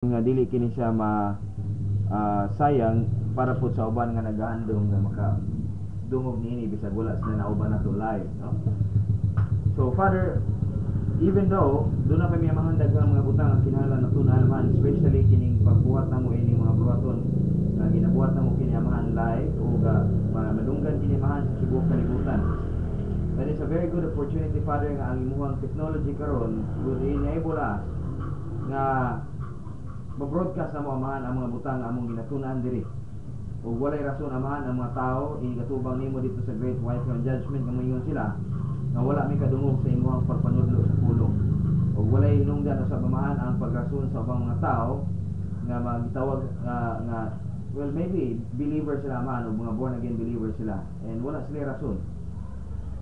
nga dili kini siya sayang para po sa uban nga nagahandom nga maka dungog niini bisag wala sila nauban nato live, no? So Father, even though doon na pa may mga daghang mga butang ang kinahanglan nato na naman, especially kining pagbuhat namo ini mga buhaton nga ginabuhat namo kini amahan live o ga madunggan kini amahan sa tibuok kalibutan. That is a very good opportunity, Father, nga ang imuhang technology karon would enable us nga ma-broadcast na mo amahan ang mga butang among ginatunan diri. O walay rason amahan ang mga tao igatubang nimo dito sa Great White Throne Judgment nga moingon sila nga wala may kadungog sa imuhang pagpanudlo sa pulong. O walay hinungdan sa amahan ang pagrason sa ubang mga tao nga magitawag nga well, maybe believers sila amahan o mga born again believers sila and wala sila rason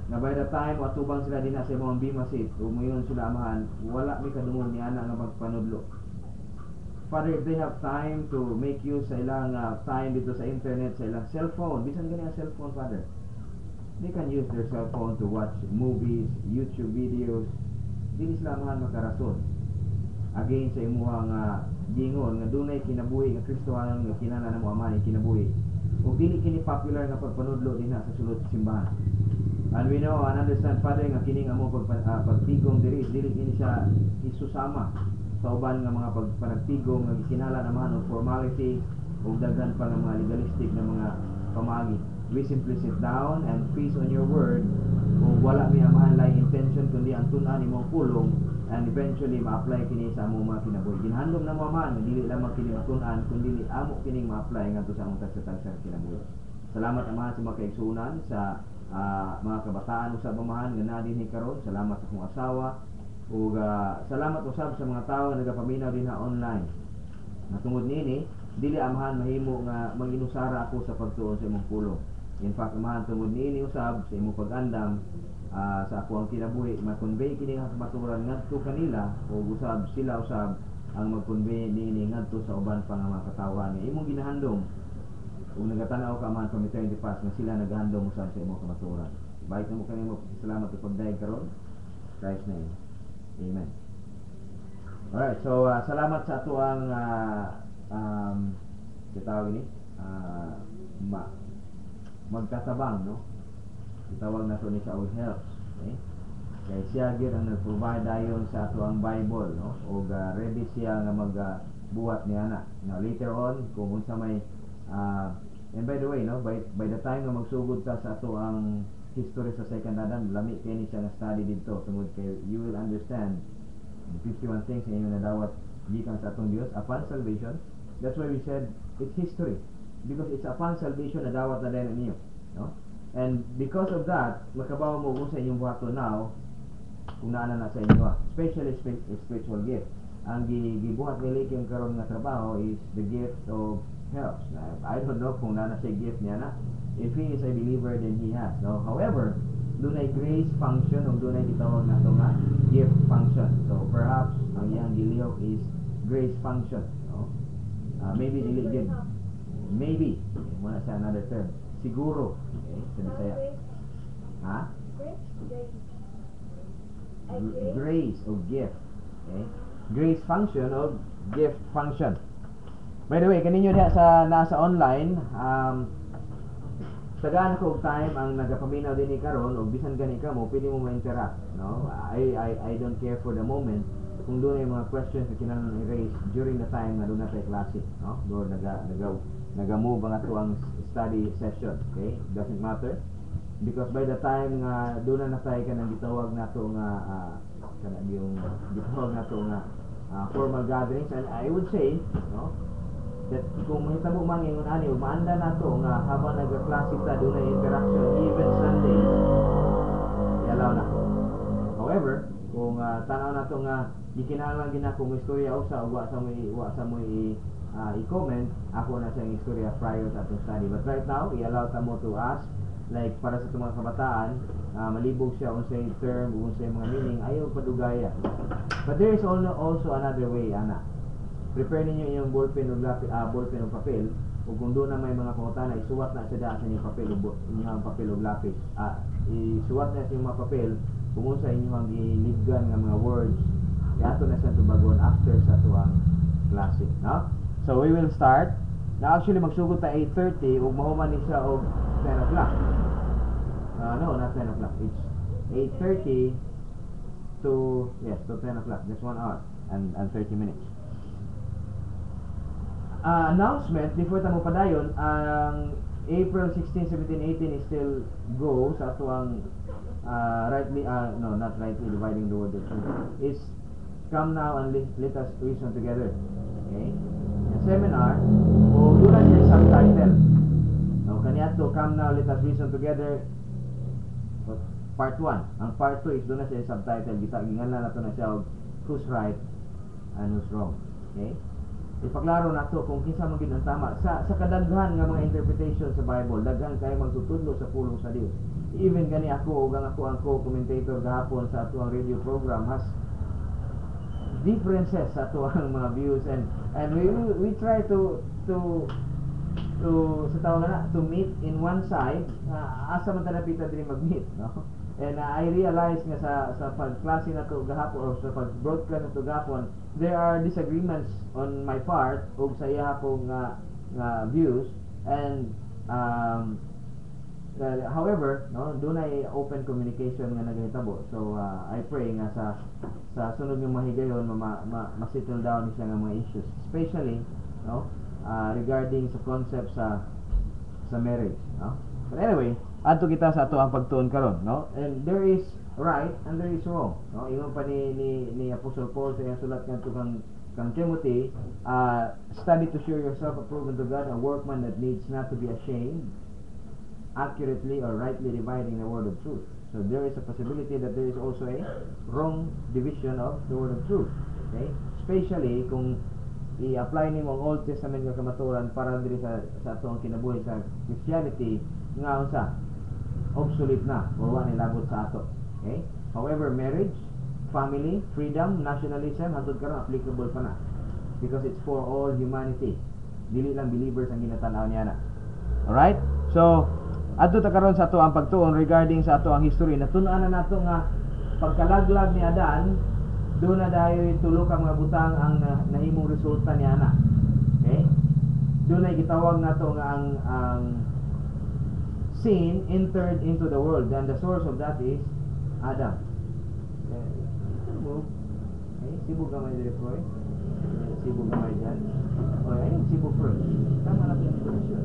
na by the time atubang sila din sa imong bimasit o moingon sila amahan wala may kadungog ni ana nga magpanudlo. Father, if they have time to make use sa ilang time dito sa internet, sa ilang cellphone, bisan ganyan cellphone, Father, they can use their cellphone to watch movies, YouTube videos. Dili sila man makarason again sa imuhang gingon nga dunay kinabuhi nga Kristohanon nga kinahanglan namo amahan kinabuhi. O dili kini popular nga pagpanudlo dinha sa sulod sa simbahan. And we know and understand, Father, nga kining among pagtigom diri kini siya isusama sa uban nga mga panagtigom nga gikinahanglan naman og formality ug daghan pa ng mga legalistic na mga pamaagi. We simply sit down and feast on your word ug wala mi amahan laing intention kundi ang tun-an imong pulong and eventually ma-apply kini sa among mga kinabuhi. Ginhandom na mo man dili lamang kini matun-an kundi amo kining ma-apply ngadto sa among tagsa kinabuhi. Salamat amahan sa mga kaigsuonan sa mga kabataan usab amahan nga naa dinhi karon. Salamat sa akong asawa ug salamat usab sa mga tawo nga nagapaminaw dinha online. Natungod nini dili amahan mahimo nga manginusara ako sa pagtuon sa imong pulong. In fact, amahan tungod nini usab sa imong pag-andam sa ako ang kinabuhi ma-convey kini nga maturan ngadto kanila ug usab sila usab ang mag-convey nini ngadto sa uban pa nga mga katawan nga imong ginahandom ug nagatanaw ka man from eternity past nga sila nagahandom usab sa imong kamaturan. Bait namo kanimo salamat sa pagdayeg karon. Christ name. Amen. Alright, so salamat sa ato ang kitawag ni magkatabang, no? Kitawag na to ni sa All Helps, okay? Kaya siya gyud ang nag-provide dayon sa ato ang Bible, no? O ready siya nga magbuhat niya na. Now later on kung unsa may and by the way, no, by the time nga magsugod ta sa ato ang history sa Second Adam, lami kay ni siya nga study dito tungod kay you will understand the 51 things na inyo nadawat gikan sa atong Dios upon salvation. That's why we said it's history because it's upon salvation na dawat na din ninyo, no? And because of that makabaw mo kung sa inyong buhaton now kung naa na sa inyo especially spiritual gift. Ang gibuhat nila yung karon nga trabaho is the gift of helps. I don't know kung naa na siya gift niya na. If he is a believer, then he has. No? However, dunay grace function o dunay gitawag na ito nga gift function. So perhaps ang iyang gilihok is grace function. No? Maybe diligent. Maybe. Muna sa another term. Siguro. Okay? Sa Bisaya. Ha? Grace o gift. Okay? Grace function o gift function. By the way, kaninyo diha sa nasa online, tagaan ko og time ang nagapaminaw dinhi karon og bisan gani ka mo pwede mo ma-interact, no? I don't care for the moment kung doon ay mga questions na kinahanglan i-raise during the time na doon na tayo klase, no? Doon naga-move ang ato ang study session, okay? Doesn't matter because by the time nga doon na tayo kanang gitawag nato nga kana yung gitawag nato nga formal gatherings, and I would say, no, that kung mahitabo man ingon ani ug maanda nato nga habang nagaklase ta dunay interaction even Sunday i-allow na. However, kung tanaw nato nga gikinahanglan gina kung istorya usa ug wa sa mo i-comment ako na siyang istorya prior sa atong study, but right now i-allow ta mo to ask like para sa mga kabataan malibog siya unsay term unsay mga meaning ayaw padugaya. But there is also another way, ana. Prepare ninyo yung ballpen o ballpen o papel o kung doon na may mga pangutana isuwat na sa daan sa inyong papel o lapis. Isuwat na sa inyong mga papel kung sa inyong gilibgan nga mga words kaya ato na sa tubagon after sa tuwang klase, no? So we will start. Now actually magsugod ta 8:30 ug mahuman ni siya og 10 o'clock. No, not 10 o'clock. It's 8:30 to 10 o'clock. Just 1 hour and 30 minutes. Announcement before ta mo padayon, ang April 16, 17, 18 is still go sa ato ang not rightly dividing the word of truth. Is come now and let us reason together. Okay? Yung seminar, o doon na siya subtitle. No, kaniadto, come now, let us reason together. Part 1. Ang part 2 is doon na siya subtitle. Gingan na nato na siya who's right and who's wrong. Okay? Ipaklaro na to kung kinsa man gid ang tama sa kadaghan nga mga interpretation sa Bible. Daghan kay magtutudlo sa pulong sa Dios. Even gani ako ug ako ang co-commentator gahapon sa ato ang radio program has differences sa ato ang mga views, and we try to sa tawag na to meet in one side, asa man ta napita diri mag-meet, no? And I realize nga sa pagklase na to gahapon or sa pag-broadcast na to gahapon, there are disagreements on my part ug sa iya akong views, and however, no, doon ay open communication nga nagahitabo. So I pray nga sa sunod nga mahigayon ma-settle down siya nga mga issues, especially, no, regarding sa concept sa marriage, no? But anyway, adto kita sa ato ang pagtuon karon, no? And there is right and there is wrong, no? Ingon pa ni Apostle Paul sa iyang sulat ngadto kang Timothy, study to show yourself approved unto God, a workman that needs not to be ashamed, accurately or rightly dividing the word of truth. So there is a possibility that there is also a wrong division of the word of truth. Okay? Especially kung i-apply nimo ang Old Testament nga kamaturan para diri sa atong kinabuhi sa Christianity, nga unsa obsolete na o wa nilabot sa ato. Okay? However, marriage, family, freedom, nationalism hangtod karon applicable pa na, because it's for all humanity. Dili lang believers ang ginatanaw niya na. Alright? So adto ta karon sa ato ang pagtuon regarding sa ato ang history. Natun-an na nato nga pagkalaglag ni Adan, doon na dayoy tulo ka mga butang ang nahimong resulta ni ana. Okay? Doon ay gitawag nato nga ang sin entered into the world, and the source of that is Adam. Okay, sibog gamay diri Freud. Sibog gamay dyan. Okay, ayun sibog Freud. Tama na yung solution.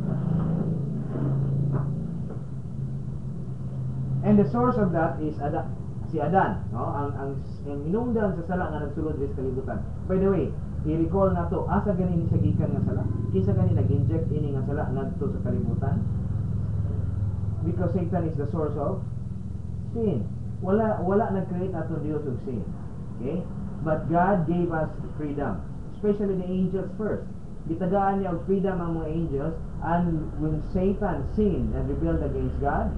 And the source of that is si Adan, no? Ang minungdan sa sala nga nagsulod sa kalibutan. By the way, i-recall na to, asa ganin siya gikan nga sala? Kinsa ganin nag-inject ini nga sala ngadto sa kalibutan? Because Satan is the source of sin. Wala nag-create ato Dios og sin. Okay? But God gave us freedom, especially the angels first. Gitagaan niya og freedom ang mga angels, and when Satan sinned and rebelled against God,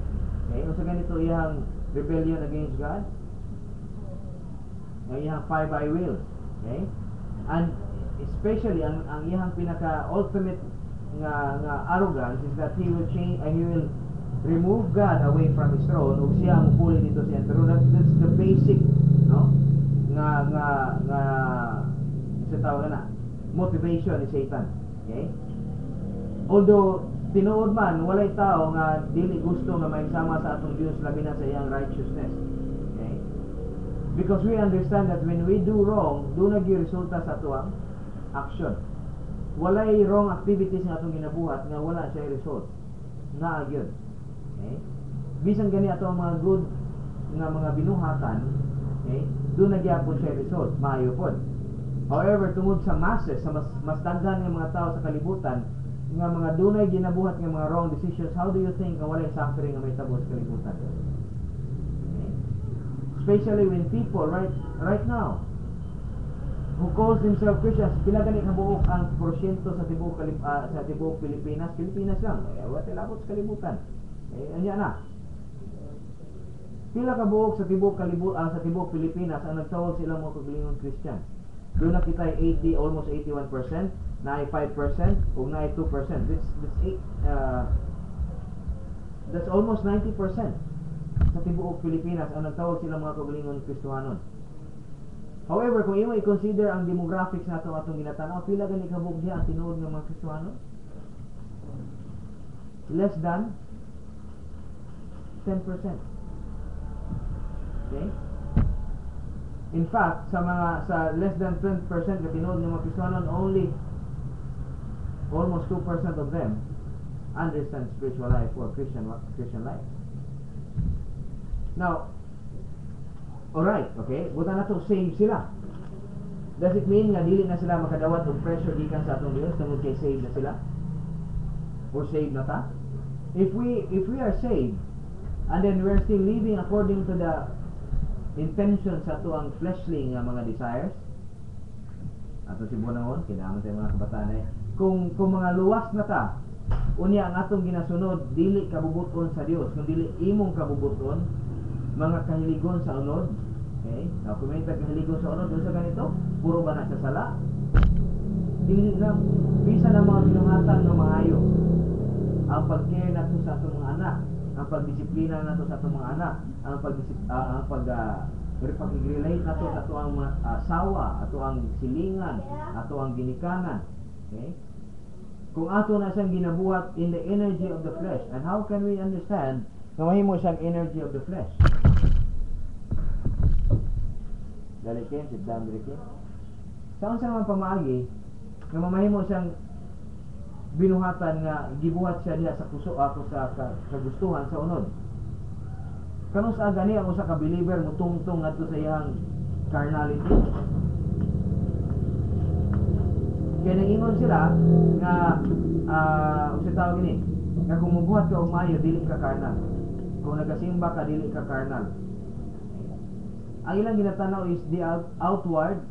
okay, unsa ganito iyang rebellion against God? Ang iyang 5 I will. Okay? And especially ang iyang pinaka ultimate nga arrogance is that he will remove God away from his throne ug siya ang puli dito sa throne. That's the basic, no, nga sa tawag na motivation ni Satan. Okay? Although tinuod man walay tao nga dili gusto nga maisama sa atong Dios labi na sa iyang righteousness. Okay? Because we understand that when we do wrong, do nagresulta sa atong action. Walay wrong activities nga atong ginabuhat nga wala siya result. Naa gyud. Okay? Bisan gani ato ang mga good nga mga binuhatan, okay? Doon nagyapon siya result, maayo pod. However, tungod sa masses, sa mas daghan nga mga tao sa kalibutan nga mga dunay ginabuhat nga mga wrong decisions, how do you think nga walay suffering nga may tabo sa kalibutan? Okay? Especially when people right now who calls themselves Christians, pila gani kabuok ang porsyento sa tibuok Pilipinas lang. Wa tilabot sa kalibutan. Anya na. Pila ka buok sa tibuok Pilipinas ang nagtawag sila mo kaglingon Christian. Doon na kita 80, almost 81%, na 5% ug na 2%. That's almost 90% sa tibuok Pilipinas ang nagtawag sila mga kaglingon Kristohanon. However, kung imo i-consider ang demographics nato atong ginatanaw, pila gani kabog diha ang tinuod nga mga Kristiyano? Less than 10%. Okay? In fact, sa less than 20% nga tinuod nga mga Kristiyano, only almost 2% of them understand spiritual life or Christian life. Now, alright, okay? Buta na to, save sila. Does it mean nga dili na sila makadawat og pressure gikan sa atong Dios tungod kay save na sila? Or save na ta? If we are saved and then we're still living according to the intentions sa tuang fleshly nga mga desires, ato si Bonahon, kailangan tayo mga kabataan kung mga luwas na ta, unya ang atong ginasunod, dili kabubuton sa Dios, kung dili imong kabubuton, mga kahiligon sa unod. Okay? Now, kung may kahiligon sa unod, sa ganito, puro ba na sa sala? Dili na, bisa na mga binuhatan ng maayo. Ang pag-care nato sa atong mga anak, ang pagdisiplina nato sa atong mga anak, ang pag-relate nato sa atong mga asawa, ato ang silingan, ato ang ginikanan. Okay? Kung ato na siyang ginabuhat in the energy of the flesh, and how can we understand na mahimo siyang energy of the flesh? Dali Kim, sit down dali Kim. Saan sa naman pamaagi na mamahimo siyang binuhatan nga gibuhat siya diha sa puso ako sa kagustuhan sa unod? Kanus sa gani ang usa ka believer mutungtong ngadto sa iyang carnality? Kaya nangingon sila nga usa tawag gini nga kung mubuhat ka og maayo dili ka carnal, kung nagasimba ka dili ka carnal. Ang ilang ginatanaw is the outward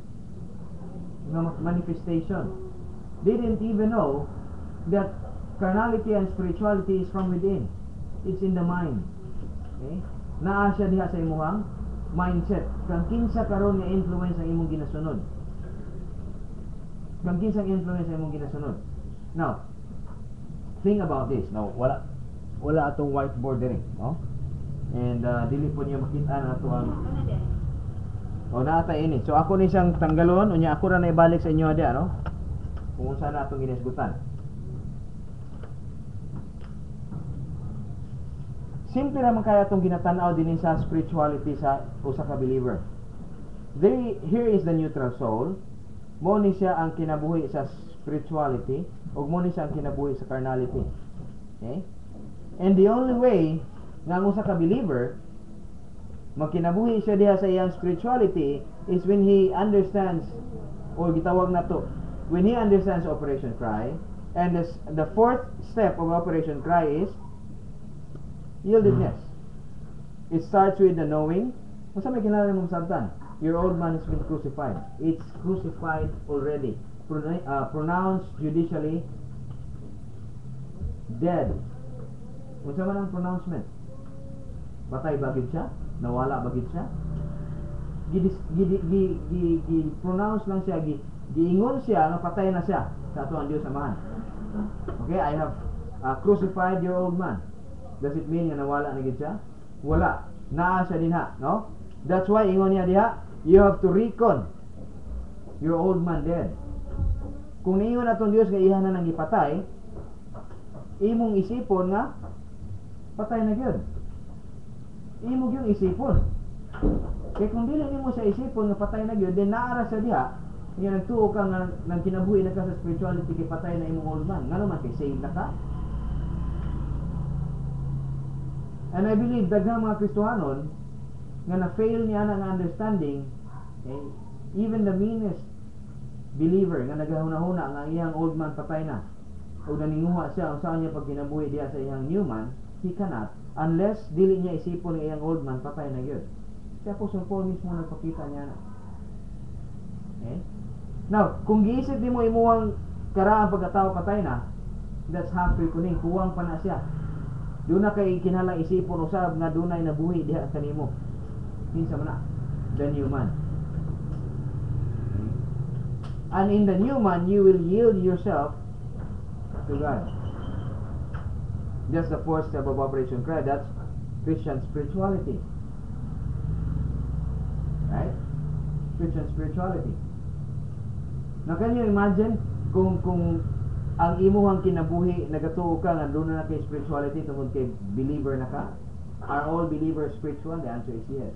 manifestation. They didn't even know that carnality and spirituality is from within. It's in the mind. Okay? Naa siya diha sa imuhang mindset. Kang kinsa karon nga influence ang imong ginasunod. Kang kinsa ang influence ang imong ginasunod. Now, think about this. Now, wala atong whiteboard diri, no? And dili po niyo makita na ato ang naata ini. So ako ni siyang tanggalon, unya ako ra na ibalik sa inyo dia, no? Kung unsa na atong ginisgutan. Simple naman kaya itong ginatanaw din sa spirituality sa usa ka believer. Here is the neutral soul. Mo ni siya ang kinabuhi sa spirituality ug mo ni siya ang kinabuhi sa carnality. Okay? And the only way nga ang usa ka believer magkinabuhi siya diha sa iyang spirituality is when he understands, or gitawag na to, when he understands Operation Cry. And the fourth step of Operation Cry is yieldedness. It starts with the knowing. Kung sa may kinahanglan mong sabtan, your old man has been crucified. It's crucified already. Pronounced judicially dead. Kung sa man ang pronouncement, patay bagid siya, nawala bagid siya, gi-pronounce lang siya, giingon siya nga patay na siya sa ato ang Dios Amahan. Okay, I have crucified your old man. Does it mean nga nawala na gid siya? Wala. Naa siya dinha, no? That's why ingon niya diha, you have to reckon your old man dead. Kung niingon atong Dios nga iha na nang ipatay, imong isipon nga patay na gyud. Imo gyud isipon. Kaya kung dili nimo sa isipon nga patay na gyud, then naara sa diha, nga nagtuo ka nga nang kinabuhi na ka sa spirituality kay patay na imong old man. Ngano man kay save na ka? And I believe daghang mga Kristohanon nga na-fail niya na nga understanding, okay, even the meanest believer nga nagahuna-huna nga iyang old man patay na o naninguha siya unsa niya pag kinabuhi diha sa iyang new man, he cannot unless dili niya isipon nga iyang old man patay na gyud. Si Apostle Paul mismo nagpakita niya na. Okay? Now, kung giisip nimo imuhang karaang pagkatao patay na, that's halfway kuning kuwang pa na siya. Doon na kay kinahanglan isipon usab nga dunay nabuhi diha kanimo. Kinsa man na? The new man. Okay? And in the new man, you will yield yourself to God. That's the fourth step of Operation Cry. That's Christian spirituality. Right? Christian spirituality. Now, can you imagine kung ang imuhang kinabuhi nagatuo ka nga doon na kay spirituality tungod kay believer na ka? Are all believers spiritual? The answer is yes.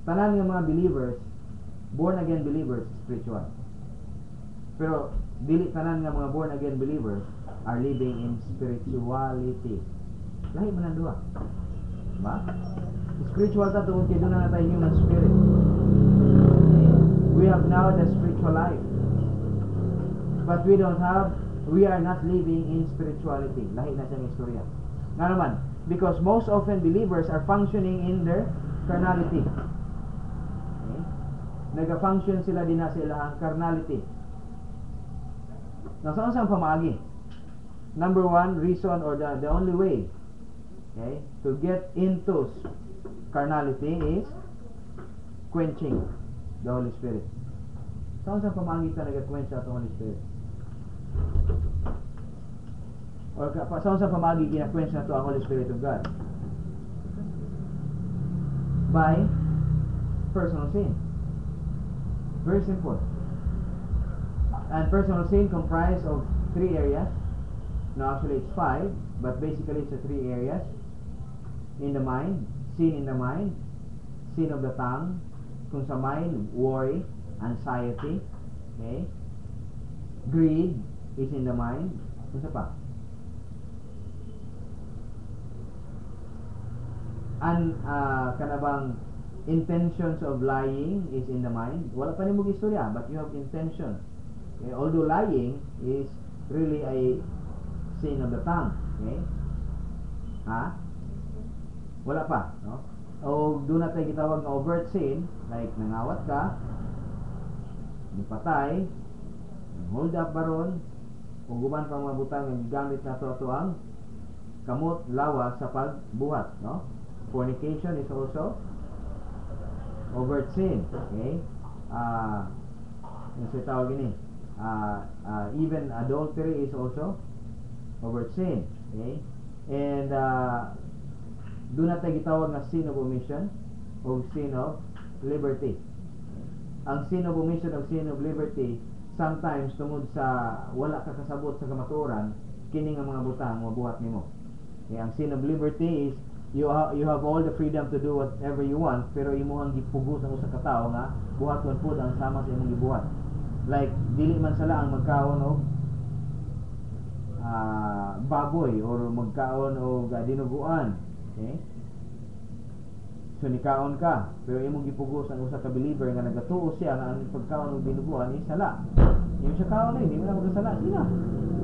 Tanan nga mga believers, born again believers, spiritual. Pero dili tanan nga mga born again believers are living in spirituality. Lahi man ang duha. Diba? Spiritual ta tungod kay doon na tayo human spirit. We have now the spiritual life. But we are not living in spirituality. Lahi na siyang istorya. Nga naman, because most often believers are functioning in their carnality. Okay? Nag-function sila din na sa ilang carnality. Now, saan saan pamaagi? Number one reason or the only way, okay, to get into carnality is quenching the Holy Spirit. Saan saan pamaagi ka nag-quench sa Holy Spirit? Or saan saan pamaagi kina-quench na to ang Holy Spirit of God? By personal sin. Very simple. And personal sin comprised of 3 areas. No, actually it's 5, but basically it's 3 areas. In the mind, sin in the mind, sin of the tongue, kung sa mind, worry, anxiety, okay? Greed is in the mind. Kung sa pa? Kanabang intentions of lying is in the mind. Wala pa nimong istorya, but you have intention. Okay? Although lying is really a sin of the tongue. Okay? Ha? Wala pa, no? O doon na tayo gitawag na overt sin, like nangawat ka, nipatay, hold up baron, kung guman pang mga butang ng gamit na to ang kamot, lawas sa pagbuhat, no? Fornication is also overt sin. Okay? Yung sa tawag ini, even adultery is also overt sin. Okay? And doon na tayo gitawag na sin of omission o sin of liberty. Ang sin of omission o sin of liberty, sometimes tungod sa wala ka kasabot sa kamatuoran, kini nga mga butang mabuhat nimo. Okay? Ang sin of liberty is you have all the freedom to do whatever you want, pero imuhang gipugos ang usa ka tawo nga buhaton pud ang sama sa imong gibuhat. Like dili man sala ang magkaon og baboy or magkaon og dinuguan. Okay? So nikaon ka, pero imong gipugos ang usa ka believer nga nagatuo siya nga ang pagkaon og dinuguan is sala. Yung siya kaon hindi mo na magasala sila.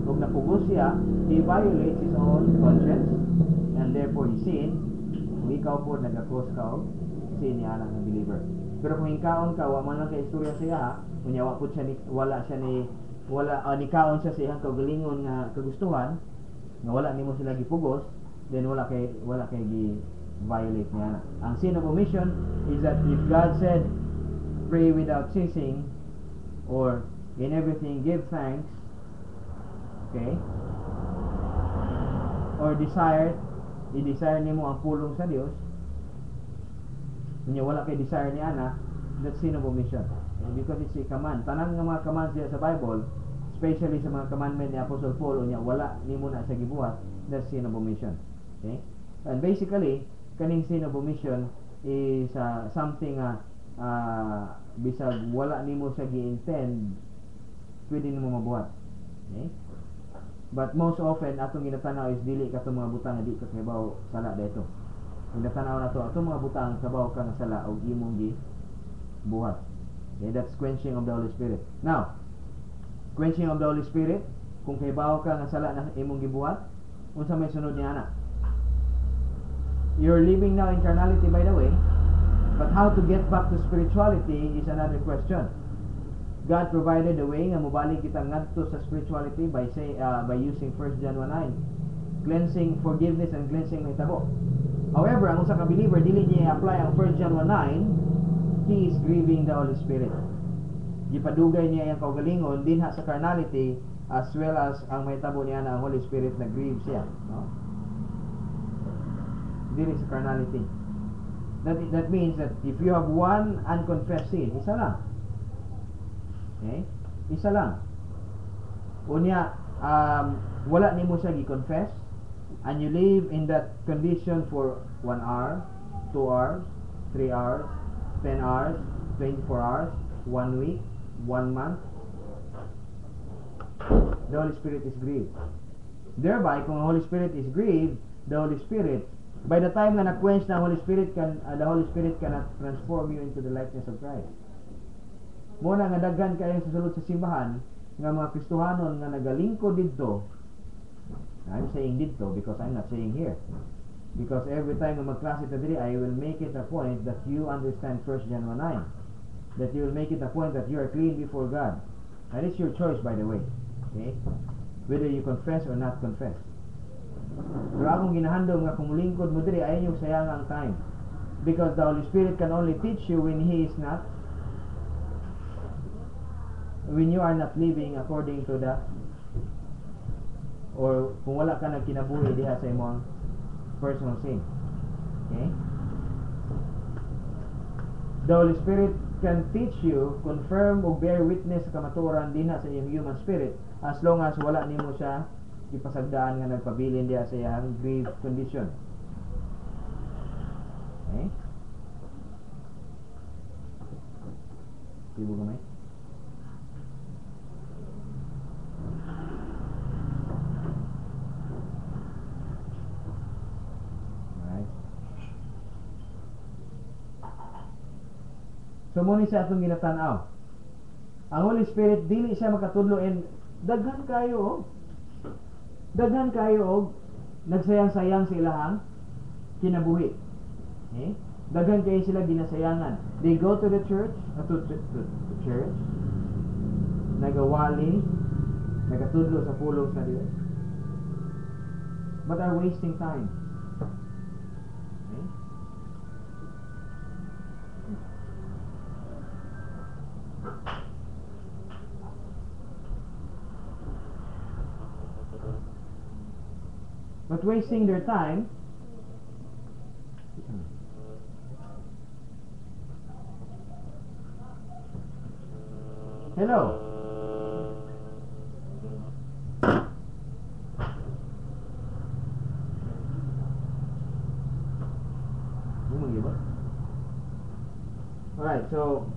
Ug napugos siya, he violates his own conscience and therefore he sin. Kung ikaw po nag-cause ka og sin niya ng believer. Pero kung ikaon ka, wa man lang kay istorya siya ha, kunya wa pud siya nikaon siya sa iyang kaugalingon nga kagustuhan, nga wala nimo sila gipugos, then wala kay violate niya na. Ang sin of omission is that if God said pray without ceasing or in everything give thanks, okay, or i-desire nimo ang pulong sa Dios, kunya wala kay desire niya na, that's sin of omission. Okay? Because it's a command. Tanan nga mga commands diya sa Bible, especially sa mga commandment ni Apostle Paul, unya wala nimo na sa gibuhat, that's sin of omission. Okay? And basically, kaning sin of omission is something bisag wala nimo sa gi-intend, pwede nimo mabuhat. Okay? But most often atong ginatanaw is dili katong mga butang nga di ka kabaw sala dayto. Ginatanaw nato atong mga butang kabaw ka nga sala og imong gibuhat. Okay, that's quenching of the Holy Spirit. Now, quenching of the Holy Spirit, kung kabaw ka nga sala na imong gibuhat, unsa may sunod niya ana? You're living now in carnality, by the way, but how to get back to spirituality is another question. God provided a way nga mobalik kita ngadto sa spirituality by using 1 John 1:9, cleansing, forgiveness and cleansing may tabo. However, ang usa ka believer dili niya i-apply ang 1 John 1:9, he is grieving the Holy Spirit. Gipadugay niya ang kaugalingon dinha sa carnality as well as ang may tabo niya na ang Holy Spirit na grieve siya, no? Dili sa carnality. That means that if you have one unconfessed sin, isa lang. Okay? Isa lang. Unya, wala nimo siya gi-confess, and you live in that condition for 1 hour, 2 hours, 3 hours, 10 hours, 24 hours, 1 week, 1 month, the Holy Spirit is grieved. Thereby, kung ang Holy Spirit is grieved, the Holy Spirit, by the time na na-quench na Holy Spirit, the Holy Spirit cannot transform you into the likeness of Christ. Muna nga daghan kayo sa sulod sa simbahan nga mga Kristohanon nga nagalingkod didto. I'm saying didto because I'm not saying here. Because every time na magklase ta diri, I will make it a point that you understand 1 John 1:9. That you will make it a point that you are clean before God. And it's your choice, by the way. Okay? Whether you confess or not confess. Pero akong ginahandom nga kung lingkod mo diri, ayaw yung sayang ang time. Because the Holy Spirit can only teach you when He is not, when you are not living according to the, or kung wala ka nagkinabuhi diha sa imong personal sin. Okay? The Holy Spirit can teach you, confirm o bear witness sa kamatuoran dinha sa iyong human spirit, as long as wala nimo siya ipasagdaan nga nagpabilin diha sa iyang grave condition. Okay? Tibo gamay? Alright. So muna siya atong ginatanaw. Ang Holy Spirit dili siya makatudlo and daghan kayo nagsayang-sayang sa ilahang kinabuhi. Okay? Daghan kayo sila ginasayangan. They go to the church, to church, nagawali, nagatudlo sa pulong sa Dios, but are wasting time. Okay? But wasting their time. Hello. Alright, so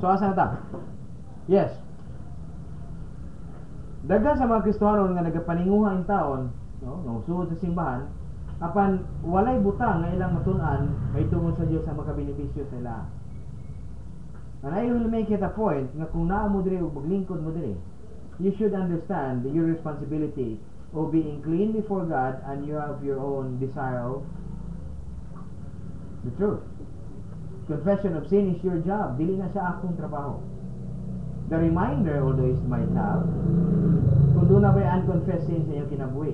asa na ta? Yes. Daghan sa mga Kristohanon nga nagapaninguha in taon, no, nagsuod sa simbahan, apan walay butang nga ilang matun-an kay tungod sa Dios sa makabenepisyo sa ila. And I will make it a point nga kung naa mo diri ug maglingkod mo diri, you should understand your responsibility of being clean before God, and you have your own desire of the truth. Confession of sin is your job. Dili na siya akong trabaho. The reminder, although is my job, kung doon na ba'y unconfessed sin sa iyong kinabuhi.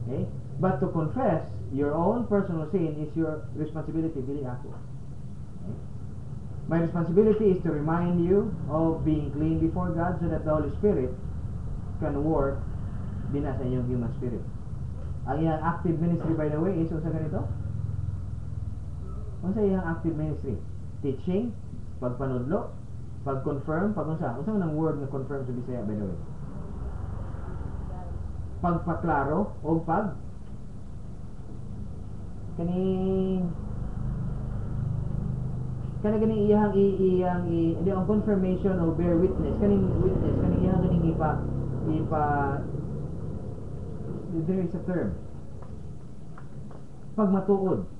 Okay? But to confess your own personal sin is your responsibility. Dili ako. Okay? My responsibility is to remind you of being clean before God so that the Holy Spirit can work din sa iyong human spirit. Ang iyang active ministry, by the way, is sa ganito. Unsa iyang active ministry? Teaching, pagpanudlo, pag-confirm, pag-unsa nang word nga confirm sa Bisaya, by the way? Pagpaklaro o kani iyang di ang confirmation o bear witness, kaning witness, kaning iyang kaning ipa there is a term. Pagmatuod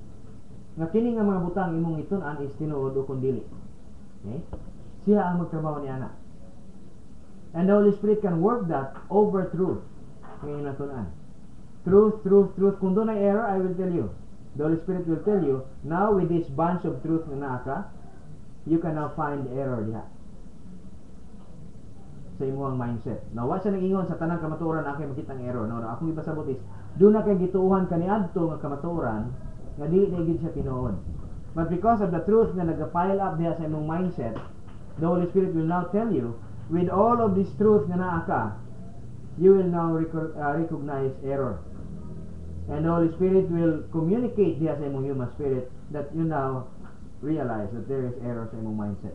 nga kini nga mga butang imong itun-an is tinuod o kundili. Okay? Siya ang magtrabaho ni ana. And the Holy Spirit can work that over truth. Ngayon natun-an. Truth. Kung doon ay error, I will tell you. The Holy Spirit will tell you, now with this bunch of truth na naaka, you can now find error diha sa imong mindset. Now, wa siya nag-ingon sa tanang kamatuoran akay makitang error. No, akong ipasabot is, doon na kay gituuhan kaniadto nga kamatuoran nga dili na gid siya tinuod. But because of the truth nga nagapile up diha sa imong mindset, the Holy Spirit will now tell you, with all of this truth nga naa ka, you will now recognize error. And the Holy Spirit will communicate diha sa imong human spirit that you now realize that there is error sa imong mindset.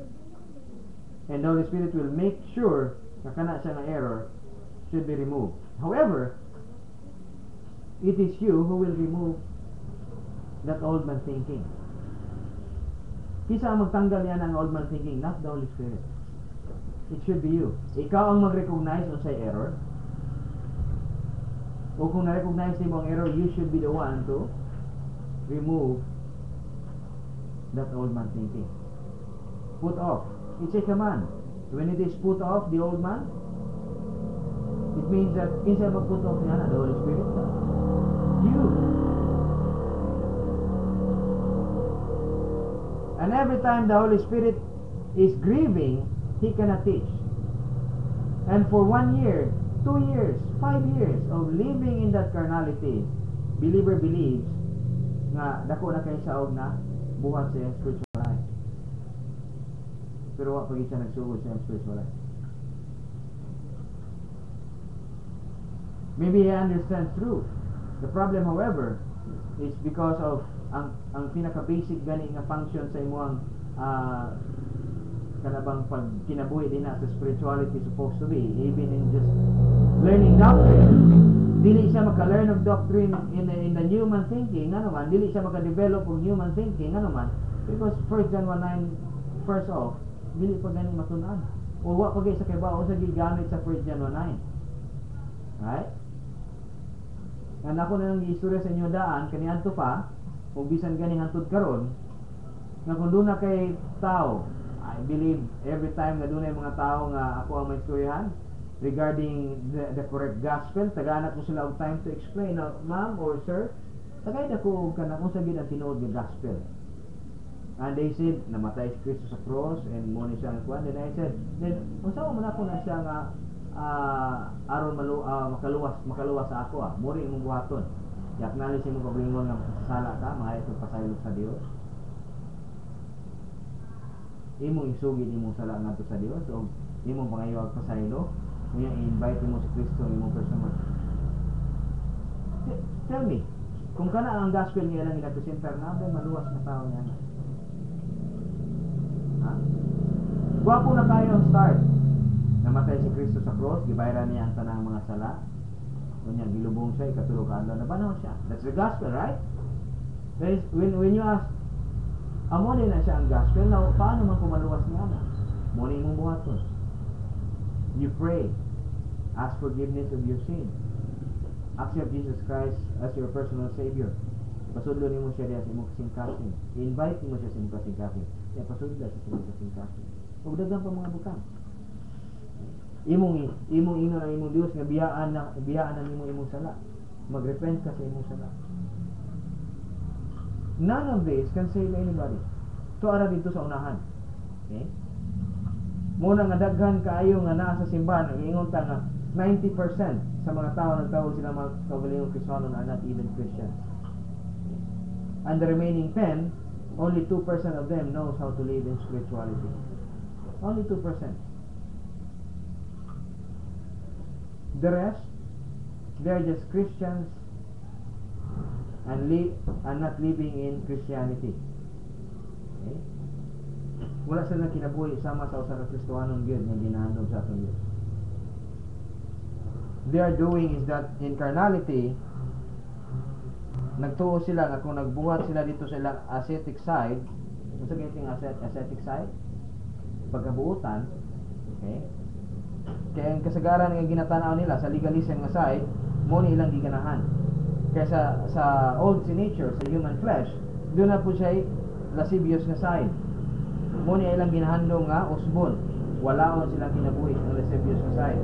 And the Holy Spirit will make sure na kana siya nga error should be removed. However, it is you who will remove that old man thinking. Kisa ang magtanggal niya ng old man thinking, not the Holy Spirit. It should be you. Ikaw ang mag-recognize kung sa'y error. O kung na-recognize mo ang error, you should be the one to remove that old man thinking. Put off. It's a command. When it is put off, the old man, it means that kinsa mag-put off niya na, the Holy Spirit. You. And every time the Holy Spirit is grieving, He cannot teach. And for 1 year, 2 years, 5 years of living in that carnality, believer believes nga dako na kay saog na buhat sa spiritual life. Pero wa pagit siya nagsugod sa spiritual life. Maybe he understands truth. The problem, however, is because of ang pinaka-basic gani nga function sa imong kanabang pag kinabuhi din na sa spirituality supposed to be, even in just learning doctrine. Dili siya maka-learn of doctrine in the human thinking, ano man, dili siya maka-develop of human thinking, ano man, because 1 John 1:9, first off, dili pa gani matunan. O wa pa sa kaybaon sa gigamit sa 1 John 1:9. Right? Nga ako na lang giistorya sa inyo daan, kaniadto pa, o bisan gani hantod karon, nga kung doon na kay tao, I believe every time nga doon ay mga tao nga ako ang may istoryahan regarding the correct gospel, tagana ko sila og time to explain. Now, ma'am or sir, tagay na ko kana kung sa gid ang tinuod nga gospel. And they said, namatay si Kristo sa cross and mo ni siya ang kwan. Then I said, then unsa man ako na siya nga aron makaluwas sa ako mori imong buhaton. I-acknowledge imong paglingon nga masasala ka, maayo kang pasaylo sa Dios. Imong isugid imong sala ngadto sa Dios o imong pangayawag pasaylo, unya i-invite mo si Kristo imong personal. Tell me, kung kana ang gospel niya lang ina-presenter na, maluwas na tao niya. Ha? Gwapo na kayo ang start. Namatay si Kristo sa cross, gibayaran niya ang tanang mga sala. Unya gilubong siya, ikatulo ka adlaw, nabanaw siya. That's the gospel, right? When you ask, amo din na siya ang gospel, now paano man kumaluwas niya na? Muna imong buhaton. You pray, ask forgiveness of your sin, accept Jesus Christ as your personal Savior. Pasudlo nimo siya diha sa imong kasing-kasing. I-invite nimo siya sa imong kasing-kasing. Kaya pasudlo siya sa imong kasing-kasing. Ug daghan pa mga butang. Imong Dios nga biyaan na nimo imong sala. Magrepent ka sa imong sala. None of this can save anybody. To ara dito sa unahan. Okay? Muna nga daghan kaayo nga naa sa simbahan, ingon ta nga 90% sa mga tao nagtawag sila mga kabalingong Kristiyano are not even Christians. And the remaining 10, only 2% of them knows how to live in spirituality. Only 2%. The rest, they're just Christians and not living in Christianity. Okay? Wala sila kinabuhi sama sa usa ka Kristohanong gyud nga ginahandog sa atong Dios. They are doing is that in carnality, nagtuo sila nga kung nagbuhat sila dito sa ilang ascetic side, unsa gyud ascetic side? Pagkabuutan, okay? Kaya ang kasagaran nga ginatanaw nila sa legalism nga side, mo ni ilang giganahan. Kaya sa old sin nature, sa human flesh, doon na po siya lascivious nga side. Mo ni ilang ginahandong nga usbon. Walaon silang kinabuhi ang lascivious nga side.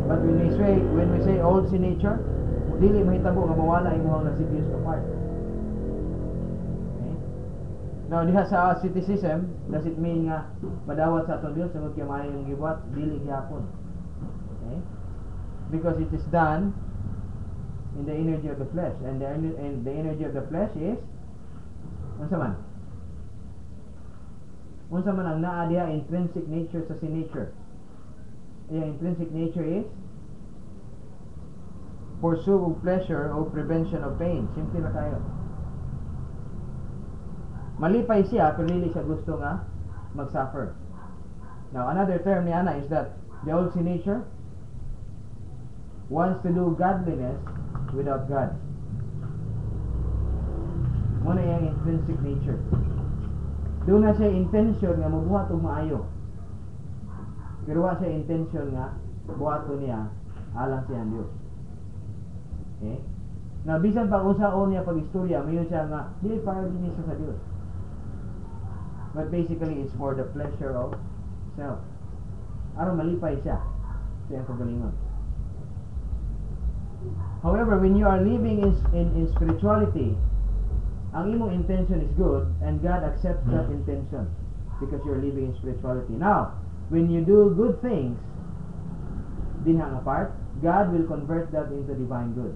But when we say old sin nature, dili mahitabo nga mawala imong lascivious nga part. Okay? Now diha sa asceticism, does it mean nga madawat sa atong Dios sa kay maayo yung gibuhat? Dili gyapon. Okay? Because it is done in the energy of the flesh, and the energy of the flesh is unsa man? Unsa man ang naa diha intrinsic nature sa sin nature? Yung intrinsic nature is pursuit of pleasure o prevention of pain. Simple na kayo. Malipay siya pero dili siya gusto nga mag-suffer. Now another term ni ana is that the old sin nature wants to do godliness without God. Muna yung intrinsic nature. Doon na siya intention nga mabuhat og maayo. Pero wa siya intention nga buhaton niya alang siya ang Dios. Okay? Na bisan pag usaon niya pag-istorya, mayon siya nga dili para dinhi sa Dios. But basically it's for the pleasure of self. Aron malipay siya sa iyang kagalingon. However, when you are living in spirituality, ang imong intention is good and God accepts that intention because you're living in spirituality. Now, when you do good things dinhang apart, God will convert that into divine good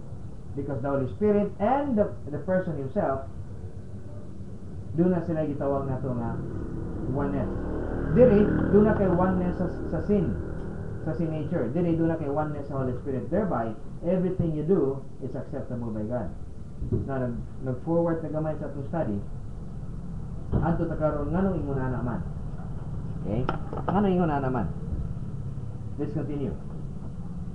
because the Holy Spirit and the person himself doon na sila gitawag na ito nga oneness. Diri, doon na kay oneness sa sin nature. Diri, doon na kay oneness sa Holy Spirit. Thereby, everything you do is acceptable by God. Na nag-forward na gamay sa itong study, adto ta karon nganong ingon na naman. Okay? Nganong ingon na naman. Let's continue.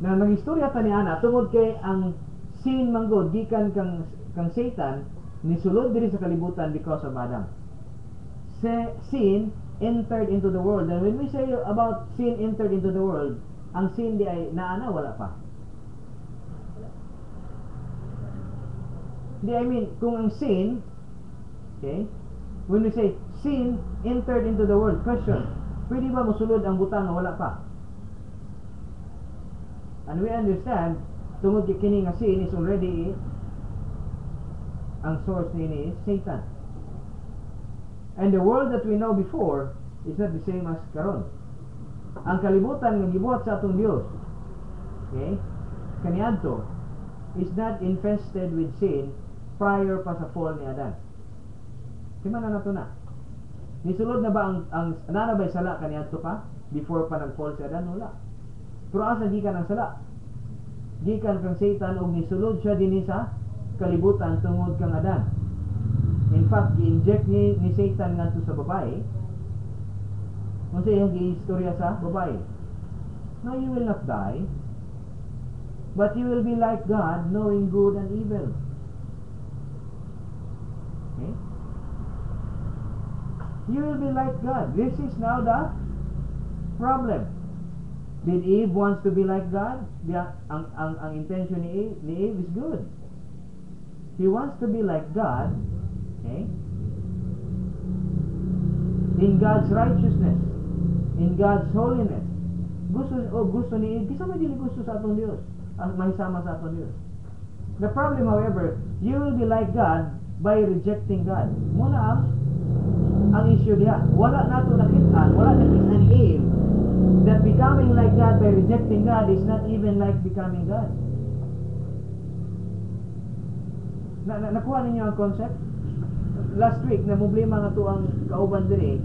Na nag-istorya ta ni ana tungod kay ang sin manggod gikan kang Satan nisulod diri sa kalibutan because of Adam. Sin entered into the world. And when we say about sin entered into the world, ang sin di ay naana wala pa. I mean, kung ang sin, okay, when we say sin entered into the world, question, pwede ba musulod ang butang na wala pa? And we understand, tungod kay kini nga sin is already, ang source nini is Satan. And the world that we know before is not the same as karon. Ang kalibutan nga gibuhat sa atong Dios, okay, kaniadto, is not infested with sin prior pa sa fall ni Adan. Simana na to na. Nisulod na ba ang nanabay sala kaniadto pa before pa nag-fall si Adan? Wala. Pero asa gikan ang sala? Gikan kang Satan og nisulod siya dinhi sa kalibutan tungod kang Adan. In fact, gi-inject ni Satan ngadto sa babae. Unsa iyang giistorya sa babae? No, you will not die, but you will be like God, knowing good and evil. Okay? You will be like God. This is now the problem. Did Eve wants to be like God? Ang intention ni Eve is good. He wants to be like God, okay? In God's righteousness, in God's holiness. Gusto ni Eve, kisa may dili gusto sa atong Dios, mahisama sa atong Dios. The problem, however, you will be like God by rejecting God. Muna ang issue diha. Wala nato nakita ni Eve that becoming like God by rejecting God is not even like becoming God. Nakuha ninyo ang concept? Last week, na problema nga to ang kauban diri.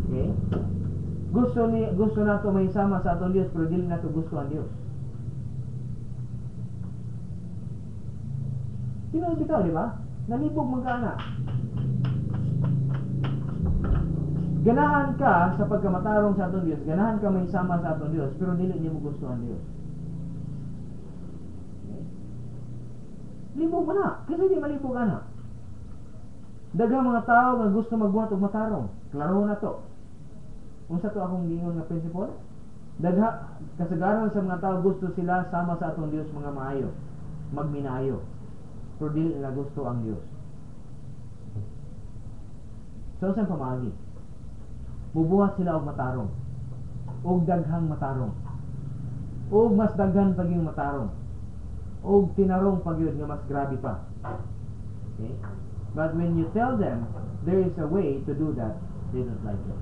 Okay? Gusto nato mahisama sa atong Dios pero dili nato gusto ang Dios. Sino bitaw, di ba? Nalibog magkana. Ganahan ka sa pagkamatarong sa atong Dios, ganahan ka mahisama sa atong Dios, pero dili niyo mo gusto ang Dios. Okay? Libog mo na, kasi di malibog ana. Daghang mga tao nga gusto magbuhat og matarong. Klaro na to. Unsa to akong gingon nga principle? Kasagaran sa mga tao gusto sila sama sa atong Dios mga maayo, magminayo. Pero dili nila gusto ang Dios. So saan pamagi? Bubuhat sila og matarong. Og daghang matarong. Og mas daghan pag yung matarong. Og tinarong pag yun nga mas grabe pa. Okay? But when you tell them there is a way to do that, they don't like it.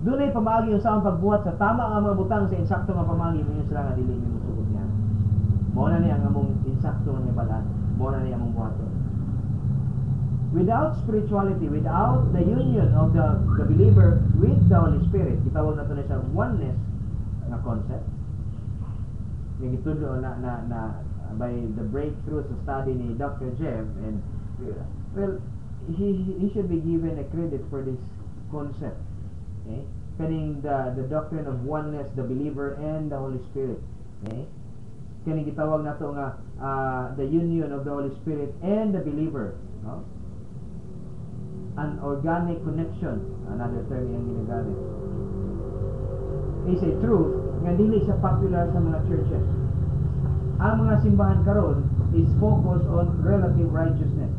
Doon ay pamagi yung saan pagbuhat sa tama nga mga butang sa insakto nga pamagi mo yun sila nga dili mo sugod niya. Mao na ni ang among insakto nga hibalan. Mao na ni among buhaton. Without spirituality, without the union of the believer with the Holy Spirit, gitawag nato na siya oneness na concept. Nga gitudlo na by the breakthrough sa study ni Dr. Jeff, and well, he should be given a credit for this concept. Okay? Kaning the doctrine of oneness, the believer and the Holy Spirit. Okay? Kaning gitawag nato nga the union of the Holy Spirit and the believer, no? An organic connection, another term yung ginagamit, is a truth nga dili siya popular sa mga churches. Ang mga simbahan karon is focused on relative righteousness.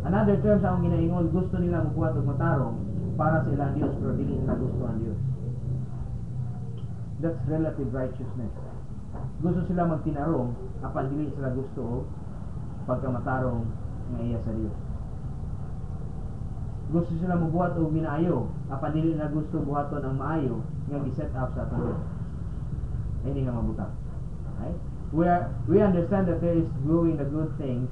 Another term sa akong ginaingon, gusto nila magbuhat og matarong para sa ilang Dios pero dili nila gusto ang Dios. That's relative righteousness. Gusto sila magtinarong apan dili sila gusto og pagkamatarong nga iya sa Dios. Gusto sila magbuhat og minaayo apan dili na gusto buhaton ang maayo nga gi-set up sa aton Dios. Ini nga mabuta. Right? We understand that there is doing the good things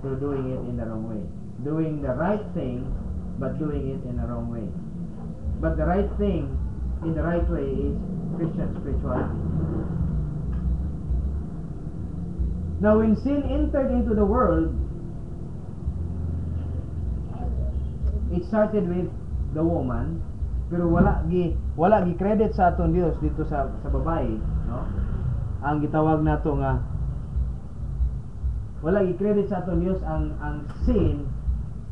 to doing it in the wrong way. Doing the right thing but doing it in the wrong way. But the right thing in the right way is Christian spirituality. Now when sin entered into the world, it started with the woman, pero wala gi credit sa aton Dios dito sa babae, no? Ang gitawag nato nga wala gi credit sa aton Dios ang sin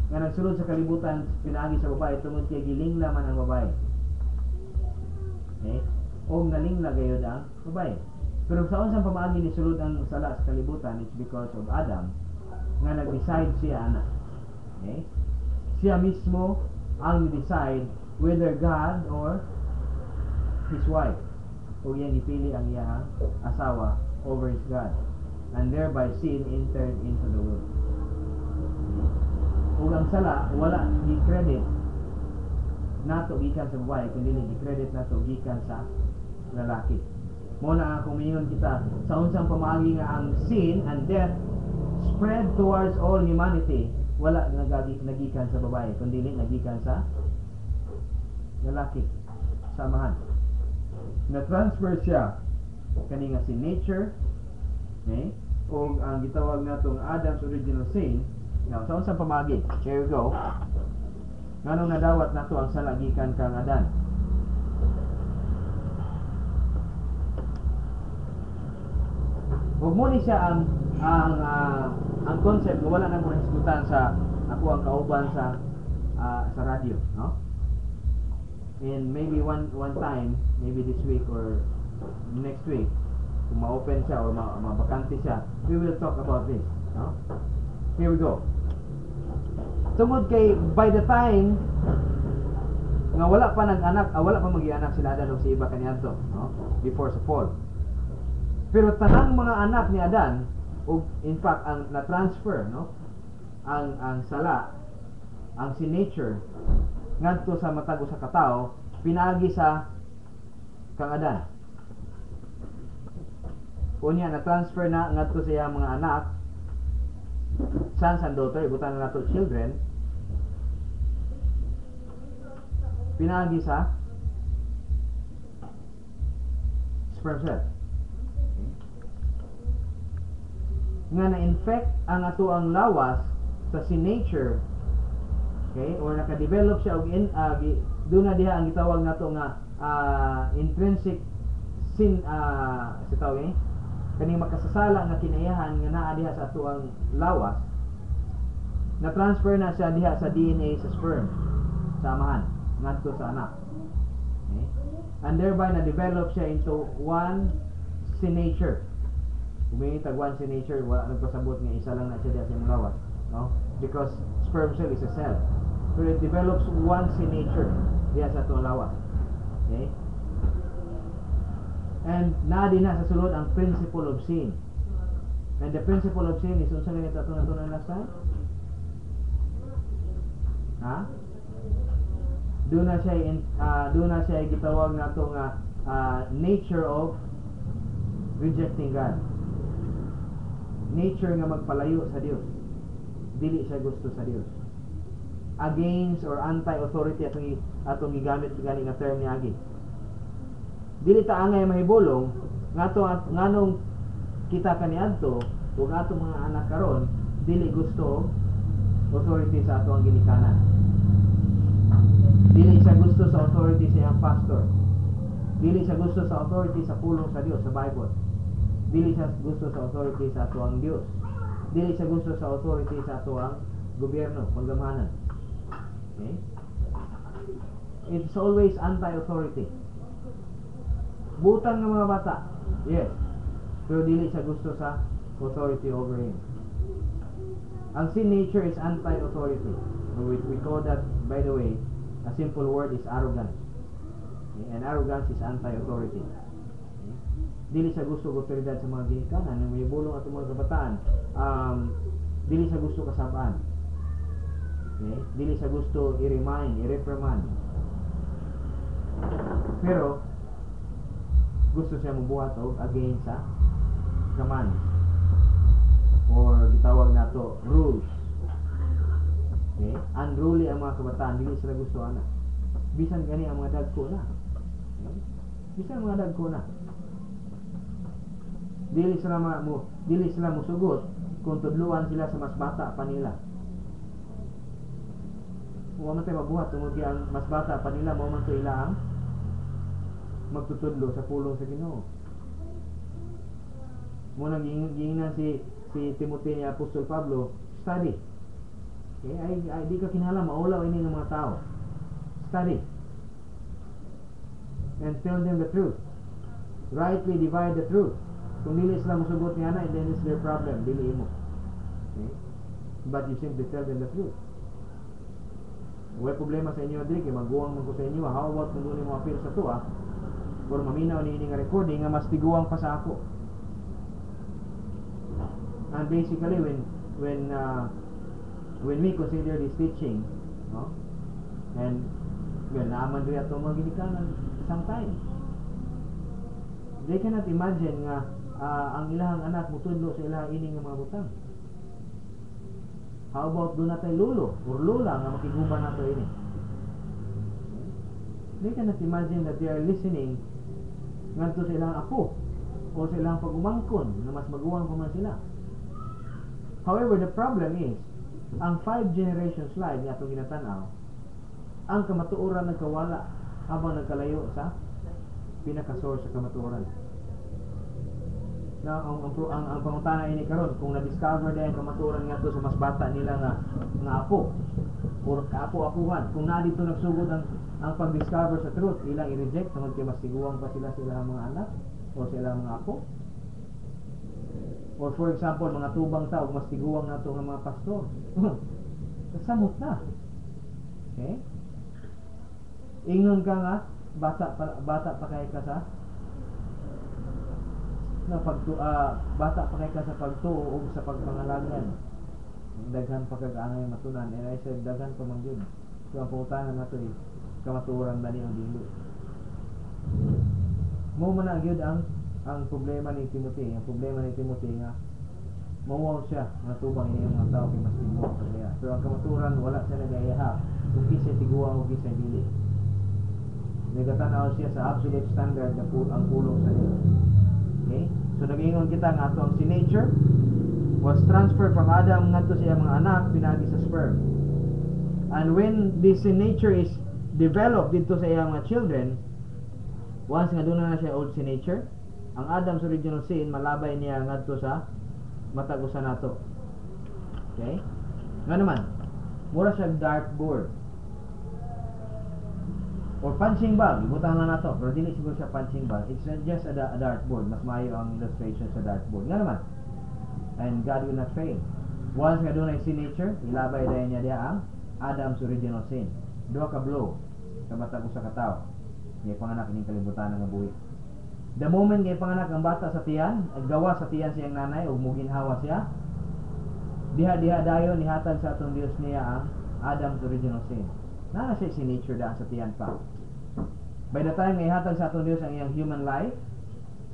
nga nagsulod sa kalibutan pinaagi sa babae tungod kay gilingla man ang babae. Okay? O nalingla gayud ang babae. Pero sa unsang pamaagi ni sulod ang sala sa kalibutan, it's because of Adam nga nag-decide siya ana. Okay? Siya mismo ang decide whether God or his wife. O yan ipili ang iyang asawa over his God. And thereby sin entered into the world. Ug ang sala wala gi-credit nato gikan sa babae kundi gi-credit nato gikan sa lalaki. Mo na kung mingon kita sa unsang pamaagi nga ang sin and death spread towards all humanity, wala nagikan sa babae kundi nagikan sa lalaki. Samahan na transfer siya kani nga si nature, okay? O ang gitawag natong Adam's original sin. Now, sa unsang pamagi, here we go. Nganong nadawat nato ang sala gikan kang Adan? Ug mo ni siya ang concept nga wala na mo hisgutan sa ako ang kauban sa radio, no? And maybe one time, maybe this week or next week, kung ma-open siya or mabakante siya, we will talk about this, no? Here we go. Tungod kay by the time nga wala pa nag-anak, wala pa magi-anak sila Adan o si Eva kaniadto, no? Before sa fall. Pero tanang mga anak ni Adan, o in fact ang na-transfer, no? Ang sala, ang sin nature ngadto sa matag usa ka tawo, pinaagi sa kang Adan. Unya na-transfer na ngadto sa iyang mga anak, sons and daughter, ibutan na nato children, pinaagi sa sperm cell. Nga na-infect ang ato ang lawas sa sin nature, okay, or naka-develop siya og doon na diha ang gitawag nato nga intrinsic sin sa tawag kaning makasasala nga kinayahan nga naa diha sa ato ang lawas, na transfer na siya diha sa DNA sa sperm, samahan ngadto sa anak, okay? And thereby na develop siya into one sin nature. Kung tag one sin nature, wala nagpasabot nga isa lang na siya diha sa imong lawas, no? Because sperm cell is a cell, so it develops one sin nature diha sa atong lawas, okay? And na din na sa sulod ang principle of sin. And the principle of sin is unsa ganito ato natunan last time? Doon na siya gitawag nato nga nature of rejecting God. Nature nga magpalayo sa Dios. Dili siya gusto sa Dios. Against or anti-authority atong gigamit gani nga term ni agi. Dili ta angay mahibulong nganong kita kaniadto ug atong mga anak karon dili gusto authority sa atong ginikanan. Dili siya gusto sa authority sa iyang pastor. Dili siya gusto sa authority sa pulong sa Dios sa Bible. Dili siya gusto sa authority sa atuang Dios. Dili siya gusto sa authority sa atuang gobyerno, panggamhanan. Okay? It's always anti-authority. Butang ng mga bata, yes, pero dili siya gusto sa authority over him. Ang sin nature is anti-authority. We call that, by the way, a simple word is arrogance. Okay? And arrogance is anti-authority. Okay? Dili siya gusto otoridad sa mga ginikanan, may bulong ato mga kabataan. Dili siya gusto kasabaan. Okay? Dili siya gusto i-remind, i-reprimand. Pero gusto siya mabuhat og against sa commands or gitawag nato rules. Okay? Unruly ang mga kabataan, dili sila gusto ana. Bisan gani ang mga dagko na. Okay? Bisan mga dagko na. Dili sila musugot kung tudluan sila sa mas bata pa nila. Wa man tay mabuhat tungod kay ang mas bata pa nila mao man to ila ang magtutudlo sa pulong sa Ginoo. Muna giingnan si Timothy ni Apostol Pablo, study. Okay, ay di ka kinahanglan maulaw ini ng mga tao. Study. And tell them the truth. Rightly divide the truth. Kung dili sila musugot niya na, then it's their problem, dili imo. Okay? But you simply tell them the truth. Way problema sa inyo diri kay maguwang man ko sa inyo. How about kung dili mo appeal sa tuwa? Or maminaw ni nga recording nga mas tiguang pa sa ako. And basically when we consider this teaching, no? And naaman rin ato mga ginikanan sometimes. They cannot imagine nga ang ilahang anak mutudlo sa ilahang ining nga mga butang. How about doon natay lulo or lula nga makiguban nato ini? They cannot imagine that they are listening ngadto sa ilang apo o sa ilang pagumangkon na mas maguwang pa man sila. However, the problem is ang 5 generation slide nga atong ginatanaw, ang kamatuoran nagkawala habang nagkalayo sa pinaka-source sa kamatuoran. Na ang pangutana ini karon kung na-discover din ang kamatuoran ngadto sa mas bata nila nga apo or kaapo-apuhan, kung na dito nagsugod ang pag-discover sa truth, ilang i-reject tungod kay mas tiguang pa sila mga anak o sila mga apo. Or for example, mga tubang tao mas tiguang nato nga mga pastor. Kasamot na. Okay? Ingnon ka nga bata pa kay ka sa bata pa kay ka sa pagtuo o sa pagpangalagan. Daghan pa kag-angay matunan, and I said daghan pa man gyud. So ang pangutana nato is kamatuoran dali ang dili. Mo man na gyud ang problema ni Timothy. Ang problema ni Timothy nga mawaw siya nga tubang ini mga tao kay mas tiguang pa niya. Pero ang kamatuoran wala siya nagayaha kung kisay tiguang o kisay dili. Nagatanaw siya sa absolute standard na ang pulong sa Dios. Okay? So nag-ingon kita nga ato ang sin nature was transferred from Adam ngadto sa iyang mga anak pinagi sa sperm. And when this sin nature is developed dito sa iyang mga children, once nga doon na siya old sin nature, ang Adam's original sin malabay niya ngadto sa matag usa nato. Okay? Nga naman, mura siya dartboard or punching bag, ibutang na nato, pero dili siguro siya punching bag. It's just a dartboard. Mas maayo ang illustration sa dartboard. Nga naman, and God will not fail. Once nga doon ay sin nature, ilabay dahil niya diya ang Adam's original sin. Duha ka blow sa matag usa ka tawo. Ngay panganak ining kalibutan nga buhi. The moment ngay panganak ang bata sa tiyan, gawa sa tiyan siyang nanay o muginhawa siya, diha dayon nihatag sa atong Dios niya ang Adam's original sin. Nana siya sin nature daan sa tiyan pa. By the time ngay hatag sa atong Dios ang iyang human life,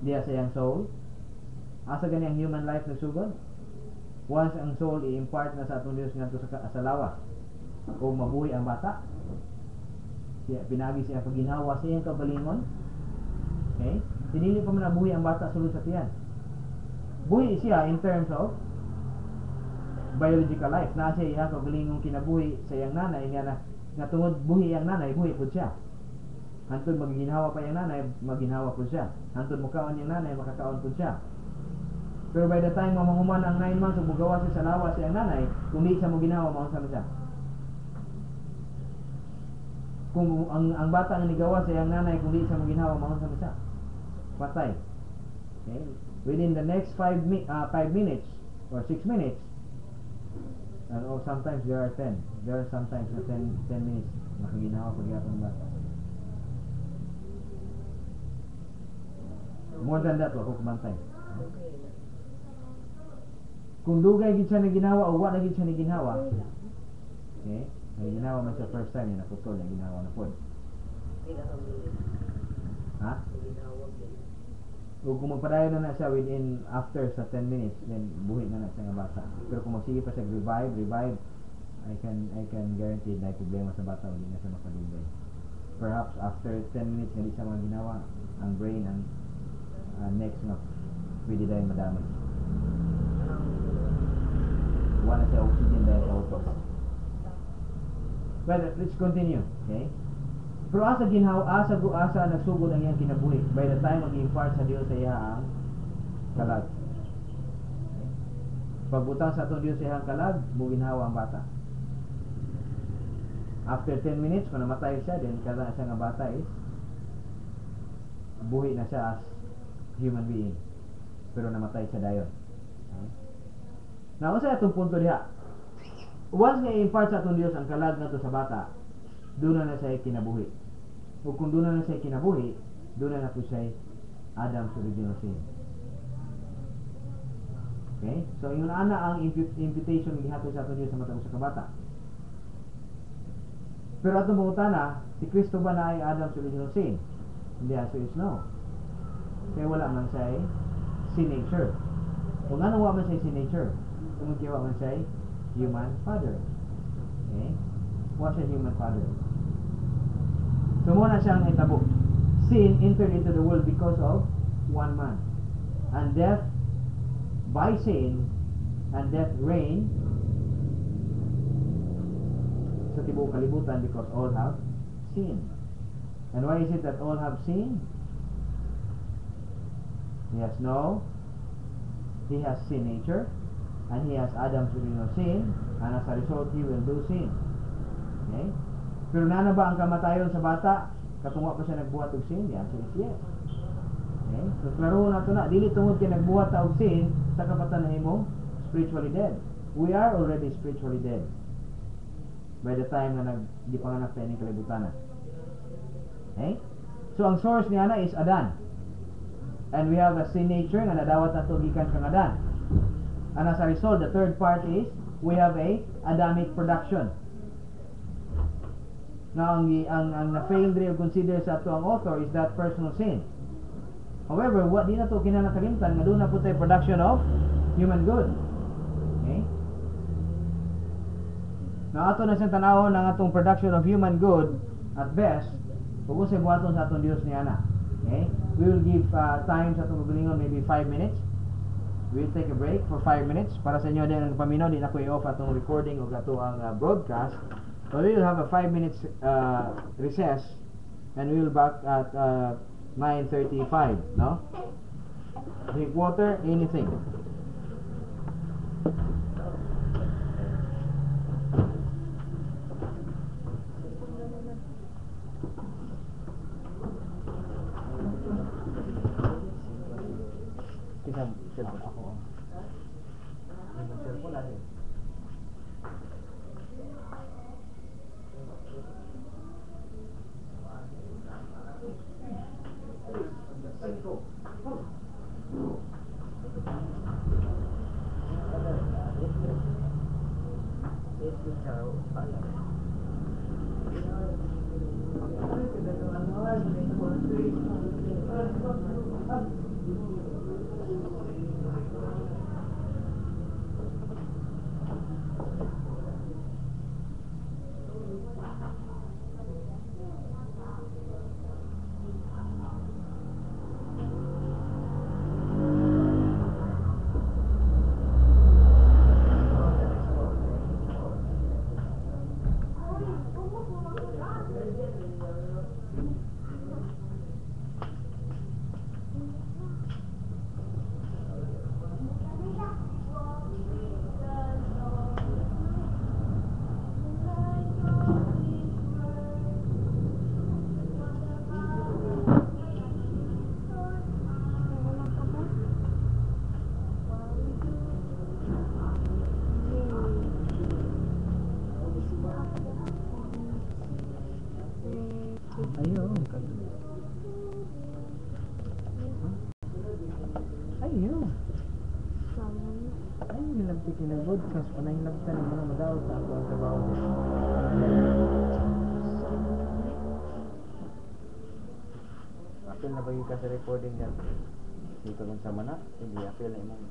diha sa iyang soul, Asa gani ang human life nagsugod? Once ang soul i-impart na sa atong Dios ngadto sa lawas, o mabuhi ang bata, siya pinagi siya pagginhawa sa iyang kabalingon. Okay? Dinili pa man nabuhi ang bata sulod sa tiyan. Buhi siya in terms of biological life. Na siya iyang kabalingong kinabuhi sa iyang nanay niya na tungod buhi ang nanay, buhi pud siya. Hantod magginhawa pa iyang nanay, magginhawa pud siya. Hantod mukaon iyang nanay, makakaon pud siya. Pero by the time mamanguman ang 9 months ug mugawas siya sa lawas siyang nanay, kung di siya mo ginawa, maunsa na siya. Kung ang bata nga nigawas sa iyang nanay, kung di siya mo ginawa, maunsa na siya. Patay. Okay? Within the next 5 minutes or 6 minutes, or sometimes there are 10. There are sometimes na 10 minutes nakaginawa pag yapon ng bata. More than that, wako kumantay. Kung dugay gid siya na ginawa o wa na gid siya ni ginawa, okay, ay ginawa man siya first time, na putol na ginawa na pod. Ha? O kung magpadayon na siya within after sa 10 minutes, then buhi na siya nga bata. Pero kung magsige pa siya revive, I can guarantee na problema sa bata o di na siya makadugay. Perhaps after 10 minutes nga di siya mga ginawa, ang brain ang next nga pwede dahil madamay. Wala siya oxygen dahil sa auto. Well, let's continue. Okay? Pero asa nagsugod ang iyang kinabuhi. By the time mag-impart sa Dios sa iya ang kalag. Okay? Pagbutang sa atong Dios sa iya ang kalag, buginhawa ang bata. After 10 minutes, kung namatay siya, then kada siya nga bata is buhi na siya as human being. Pero namatay siya dayon. Okay? Now, sa atong punto diha, once nga i-impart sa atong Dios ang kalag nato sa bata, doon na siya kinabuhi. O kung doon na siya kinabuhi, doon na po siya Adam's original sin. Okay? So, yung ana ang imputation gihatod sa atong Dios sa matag sa kabata. Pero atong pangutana, si Kristo ba na ay Adam's original sin? The answer is no. Kaya wala man siya sin nature. Kung ano wa man siya sin nature, kung kiwa man siya human father. Okay? Wa siya human father. So muna siyang itabo. Sin entered into the world because of one man. And death by sin, and death reigned sa tibuok kalibutan because all have sinned. And why is it that all have sinned? He has sin nature, and he has Adam's original sin, and as a result he will do sin. Okay? Pero na ba ang kamatayon sa bata katungwa pa siya nagbuhat og sin? The answer is yes. Okay? So klaro na to na, dili tungod kay nagbuhat ta og sin sa kapatan na himong spiritually dead. We are already spiritually dead by the time na nagdipanganak tayo ng kalibutan. Okay? So ang source niya na is Adan. And we have a sin nature nga nadawat nato gikan kang Adan. And as a result, the third part is we have a Adamic production. Now, ang na-fail rin consider sa ato ang author is that personal sin. However, what di na ito kinanakalimtan, nga doon na po tayo production of human good. Okay? Now, ato na siyang tanawon ng atong production of human good, at best, kung sa buhaton sa atong Diyos ni Ana. Okay? We will give time sa atong kagalingon, maybe 5 minutes. We'll take a break for 5 minutes. Para sa inyo din ang paminaw, di na ko i-off atong recording o ato ang broadcast. So we will have a 5 minutes recess, and we will back at 9:35. No? Drink water, anything. Kita cellphone ako. Yung cellphone natin. Ayo. Saman. Ay, nilampi kinag-broadcast pa na hilabtan ng mga madawat na ako ang trabaho niya. Apil na bagi ka sa recording yan. Dito kung sama na, hindi apil na imong.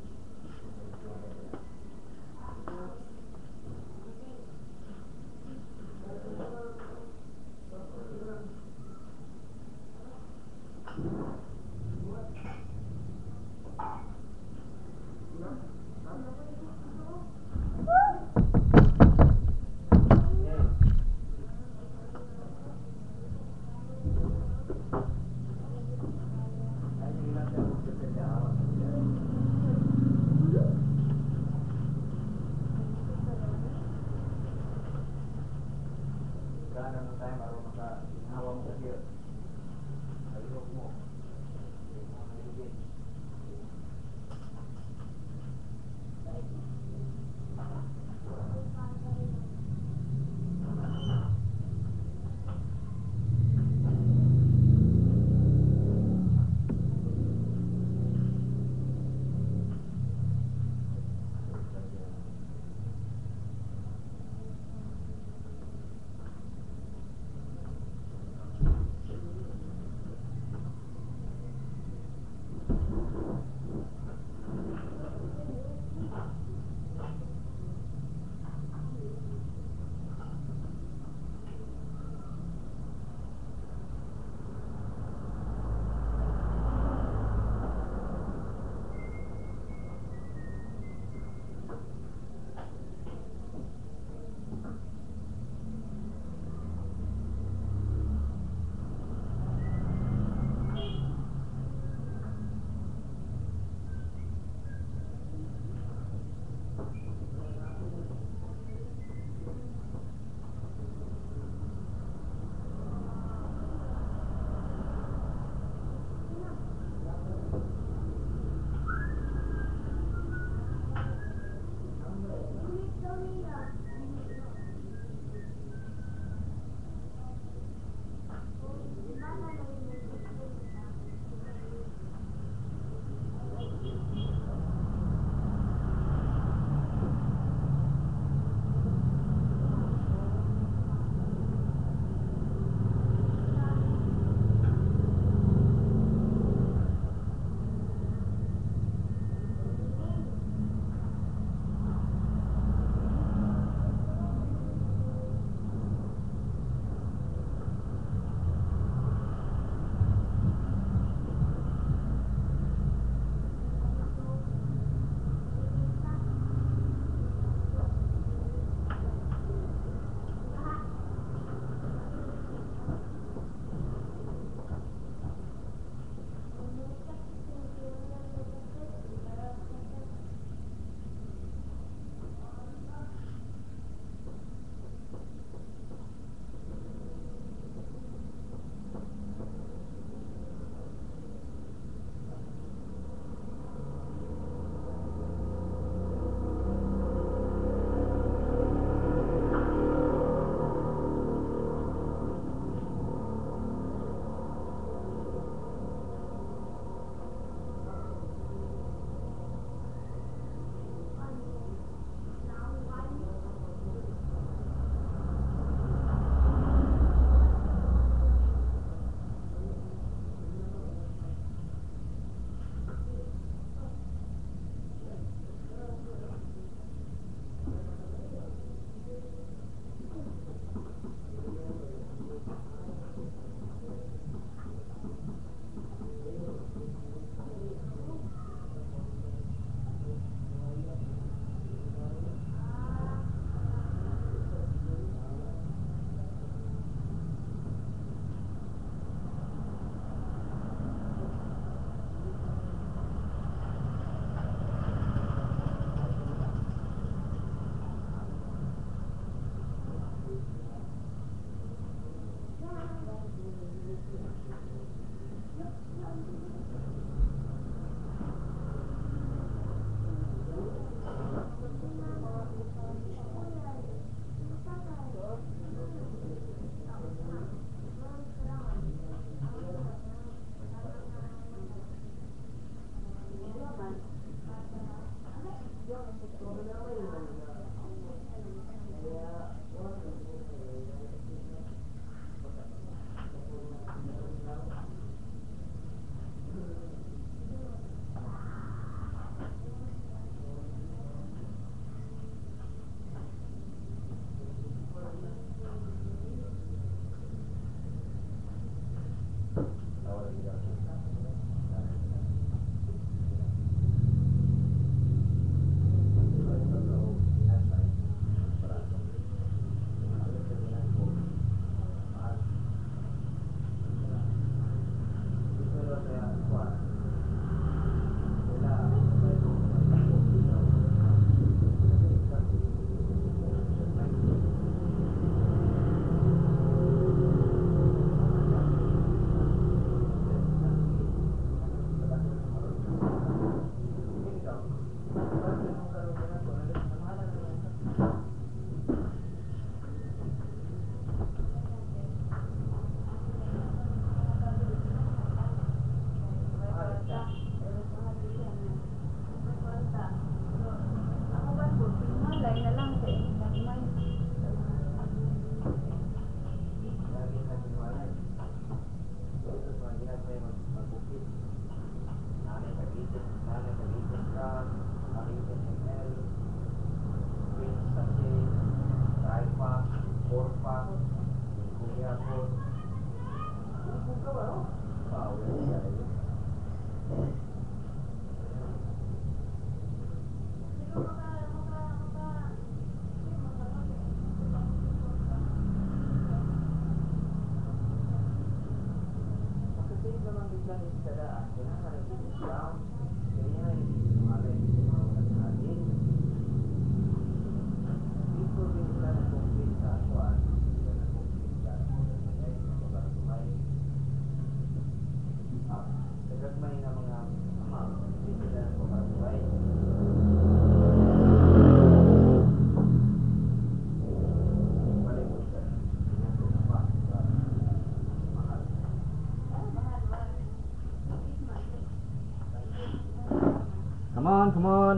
Come on, come on.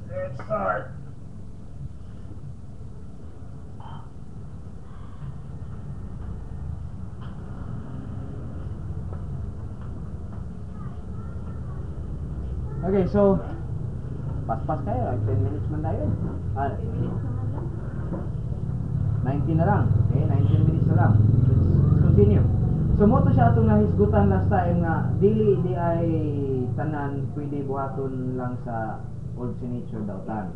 Let's start. Okay, so pas-pas kayo, 10 minutes man tayo. 19 na lang. Okay, 19 minutes na lang. Let's continue. So mo to siya atong nahisgutan last time nga dili di ay tanan pwede buhaton lang sa old signature daw tan.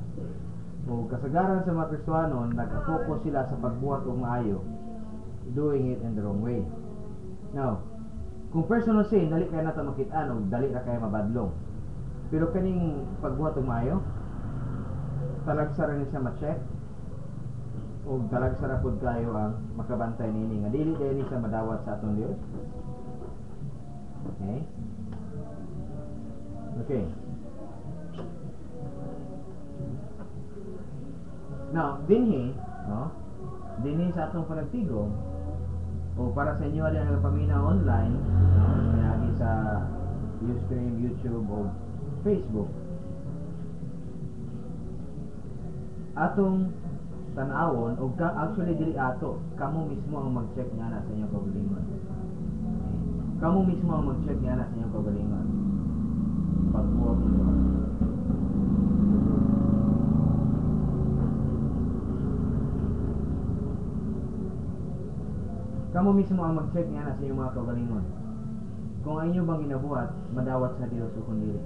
So kasagaran sa mga Kristiyanon nag-focus sila sa pagbuhat og maayo, doing it in the wrong way. Now, kung personal sin dali kay nato makit-an og dali ra kay mabadlong. Pero kaning pagbuhat og maayo, talagsa ra ni siya ma-check o talagsa ra pud kayo ang makabantay nini nga dili kay ni siya madawat sa atong Dios. Okay? Okay. Now, dinhi sa atong panagtigom o para sa inyo ang nagpaminaw online, mayagi sa Ustream, YouTube o Facebook. Atong tanawon o actually dili ato, kamo mismo ang mag-check niya na sa inyong kaugalingon. Okay. Kamo mismo ang mag-check niya na sa inyong kaugalingon. Pagbuhat mo. Kamo mismo ang mag-check niya na sa inyong mga kaugalingon. Kung ang inyo bang ginabuhat, madawat sa Dios o kundi dili.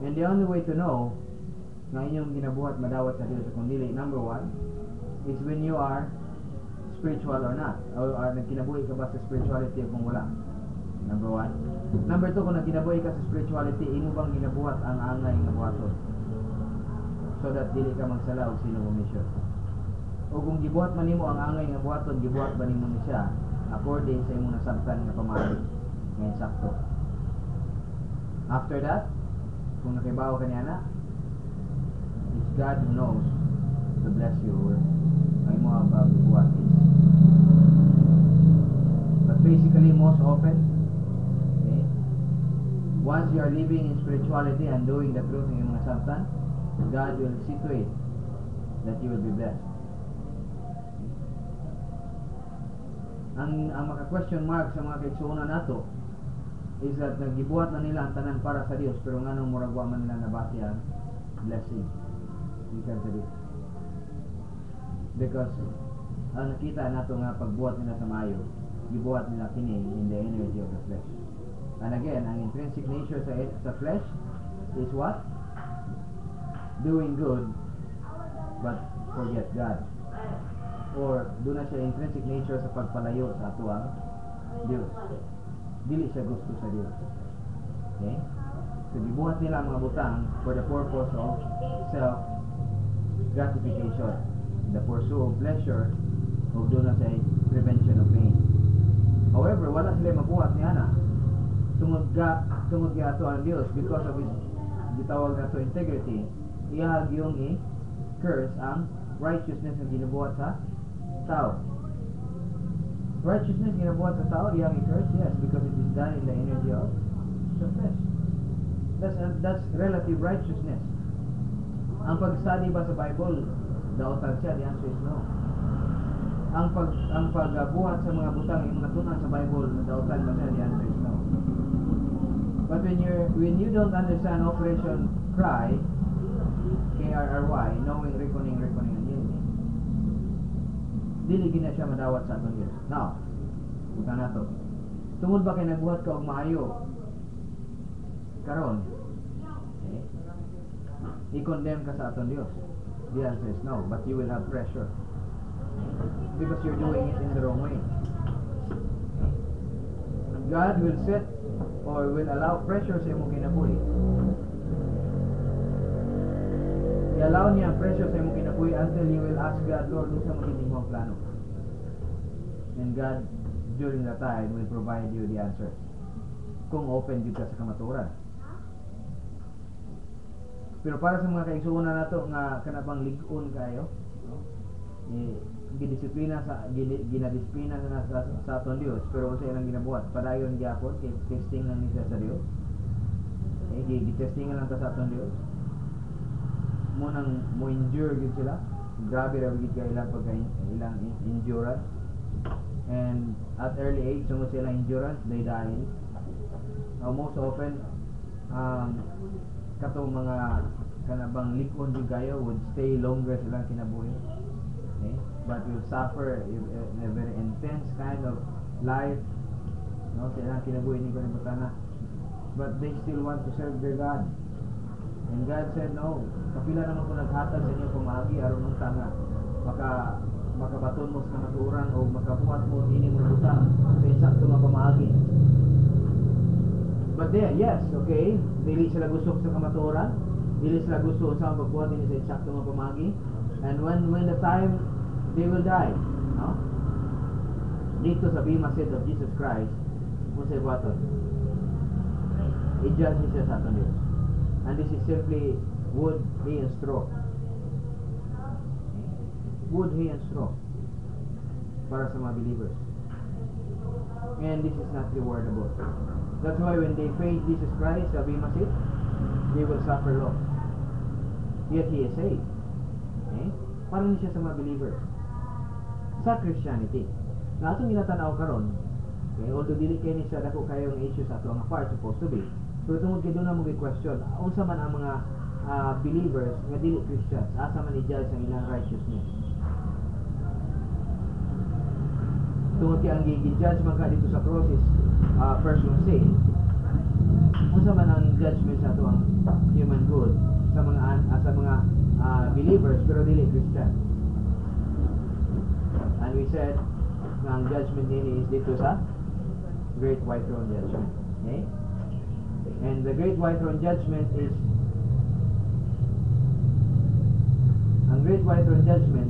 And the only way to know na inyong ginabuhat madawat sa Dios o kundi dili, number one, is when you are spiritual or not. O nagkinabuhi ka ba sa spirituality o kung wala. Number one. Number two, kung nagkinabuhi ka sa spirituality, imo bang ginabuhat ang angay nga buhaton? So that dili ka magsala og sino omission. O kung gibuhat man nimo ang angay nga buhaton, gibuhat ba nimo ni siya according sa imong nasabtan nga pamaagi nga insakto. After that, kung nakibaw ka niya na, it's God who knows to bless you or ay mo ang pagbuhat is. But basically, most often, okay, once you are living in spirituality and doing the truth ng mga sabtan, God will see to it that you will be blessed. Ang maka-question mark sa mga kaigsuonan nato is that nagibuhat na nila ang tanan para sa Dios pero nganong muragwa man nila nabati ang blessing gikan sa Dios. Because ang nakita nato nga pagbuhat nila sa maayo, gibuhat nila kini in the energy of the flesh. And again, ang intrinsic nature sa flesh is what? Doing good but forget God. Or doon na siya intrinsic nature sa pagpalayo sa ato ang Dios. Dili siya gusto sa Dios. Okay? So gibuhat nila ang mga butang for the purpose of self gratification, the pursuit of pleasure, o doon na siya prevention of pain. However, wala sila mabuhat niya na tungod ato ang Dios because of his gitawag na to integrity. Iyahag yung i-curse ang righteousness na ginubuhat sa tao. Righteousness ginabuhat sa tao, iyang i-curse, yes, because it is done in the energy of the flesh. That's relative righteousness. Ang pag-study ba sa Bible, daotan siya? The answer is no. Ang pagbuhat sa mga butang, yung mga tunan sa Bible, daotan ba siya? The answer is no. But when you don't understand Operation Cry, K-R-R-Y, knowing, reckoning, dili gina siya madawat sa atong Dios. Now, buta na to. Tungod ba kay nagbuhat ka og maayo karon? Okay. I-condemn ka sa atong Dios. The answer is no, but you will have pressure. Because you're doing it in the wrong way. Okay. God will set or will allow pressure sa imong kinabuhi. I-allow niya ang pressure sa imong kinabuhi until you will ask God, Lord, kung sa magiging mong plano. And God, during that time, will provide you the answers. Kung open yun ka sa kamaturan. Pero para sa mga kaigsuonan nato nga kanabang lig-on kayo, no? Ginadisiplina na sa aton Dios, pero unsa ilang ginabuhat? Padayon gyapon kay testing lang ni sa Dios. Okay, gitestingan lang ta sa aton Dios. mo nang mo endure gid sila. Grabe ra gid kay ilang ilang endurance. And at early age, sumod sila endurance, they dying. Most often, katong mga kanabang likon yung kayo would stay longer silang kinabuhi. Okay? But will suffer in a very intense kind of life. No, silang kinabuhi ni kanibutana. But they still want to serve their God. And God said, no, kapila naman ko naghatag sa inyo pamagi aron ng tanga. Makabaton mo sa maturan o makabuhat mo ini mo butang sa insakto nga pamaagi. But there, yes, okay, dili sila gusto sa kamaturan, dili sila gusto sa pagbuhat ini sa insakto nga pamaagi. And when the time they will die, no? Dito sa Bema Seat of Jesus Christ, mo sa buhaton. I-judge siya sa aton Diyos. And this is simply wood, hay, and straw. Wood, hay, and straw para sa mga believers. And this is not rewardable. That's why when they face Jesus Christ sa Bema Seat, they will suffer loss. Yet He is saved. Okay? Parang siya sa mga believers. Sa Christianity. Na atong ginatanaw karon, okay, although dili kay ni siya dako kayo ng issues ato ang part supposed to be, pero tungod kay doon na mo question, unsa man ang mga believers nga dili Christians, asa man i-judge ang ilang righteousness. Tungod kay ang gi-judge man ka dito sa cross is personal sin. Unsa man ang judgment sa ato ang human good sa mga believers pero dili Christian. And we said na ang judgment din is dito sa Great White Throne Judgment. Okay? And the Great White Throne Judgment is ang Great White Throne Judgment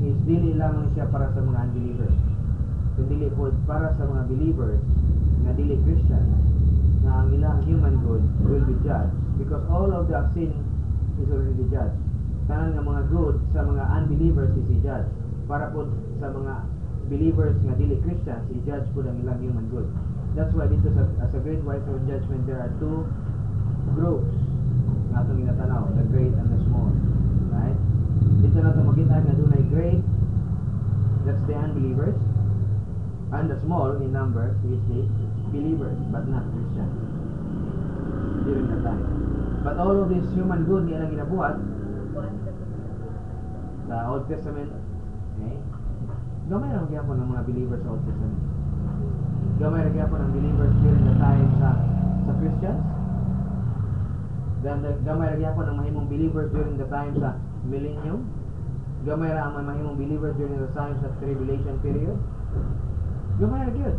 is dili lamang siya para sa mga unbelievers. Kundi po para sa mga believers na dili Christian na ang ilang human good will be judged because all of the sin is already judged. Tanan nga mga good sa mga unbelievers is i-judge. Para po sa mga believers nga dili Christians, i-judge po ang ilang human good. That's why dito sa Great White Throne Judgment there are two groups nga itong ginatanaw, the great and the small. Right? Dito na ito makita nga doon ay great, that's the unbelievers, and the small in numbers is the believers but not Christians during that time. But all of this human good nga ilang ginabuhat sa Old Testament, okay? Gamay lang gyapon ng mga believers sa Old Testament. Gamay lang gyapon ng believers during the time sa Christians. Then gamay lang gyapon ng mahimong believers during the time sa millennium. Gamay ra ang mahimong believers during the time sa tribulation period. Gamay ra gyud.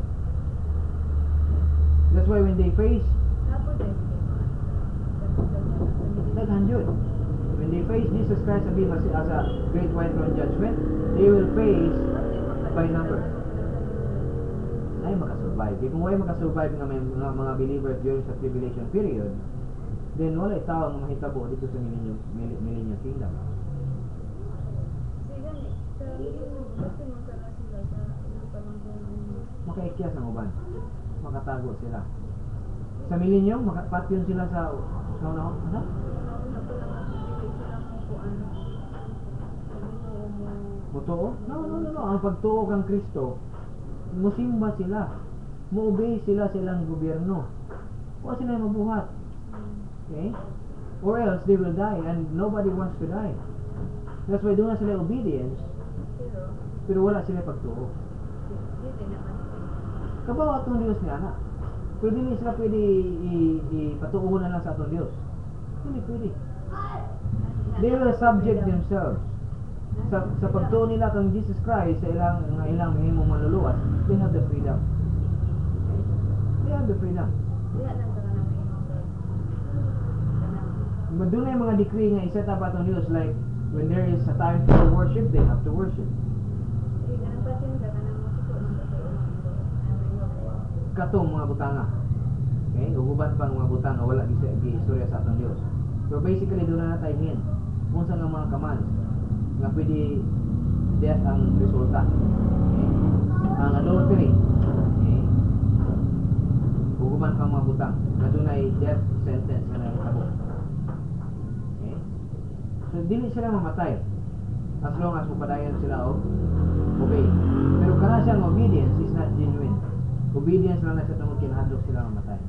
That's why when they face daghan jud. When they face Jesus Christ as a Great White Throne Judgment, they will face by number. Ay makasurvive. Kung wala makasurvive ng mga believers during sa tribulation period, then wala tao nga mahitabo dito sa millennium kingdom. Makaikyas ang uban. Makatago sila. Sa millennium, makapatyon sila sa ano? Mutuo? No. Ang pagtuo kang Kristo, musimba sila. Mu-obey sila sa ilang gobyerno. Huwag sila mabuhat. Okay? Or else they will die and nobody wants to die. That's why doon na sila obedience, pero wala sila pagtuo. Kabaw atong Diyos niya na. Pero hindi sila pwede ipatuuhan na lang sa atong Diyos. Hindi pwede. They will subject themselves. Sa pagtuo nila kang Jesus Christ sa ilang mahimong manluluwas, they have the freedom. Okay? They have the freedom. But doon ay mga decree nga iset up atong Diyos, like when there is a time for worship, they have to worship. Katong mga butanga. Okay? Uguban pa mga butanga wala gi-istorya sa atong Diyos. So basically doon na tayo hin. Kung sa mga commands nga pwede death ang resulta. Okay? Ang adultery. Okay? Uguban pa mga butang. Na doon ay death sentence nga nahitabo. Okay? So dili sila mamatay as long as mupadayon sila og obey. Pero kana siyang obedience is not genuine. Obedience lang na sa tungod kinahadlok sila mamatay.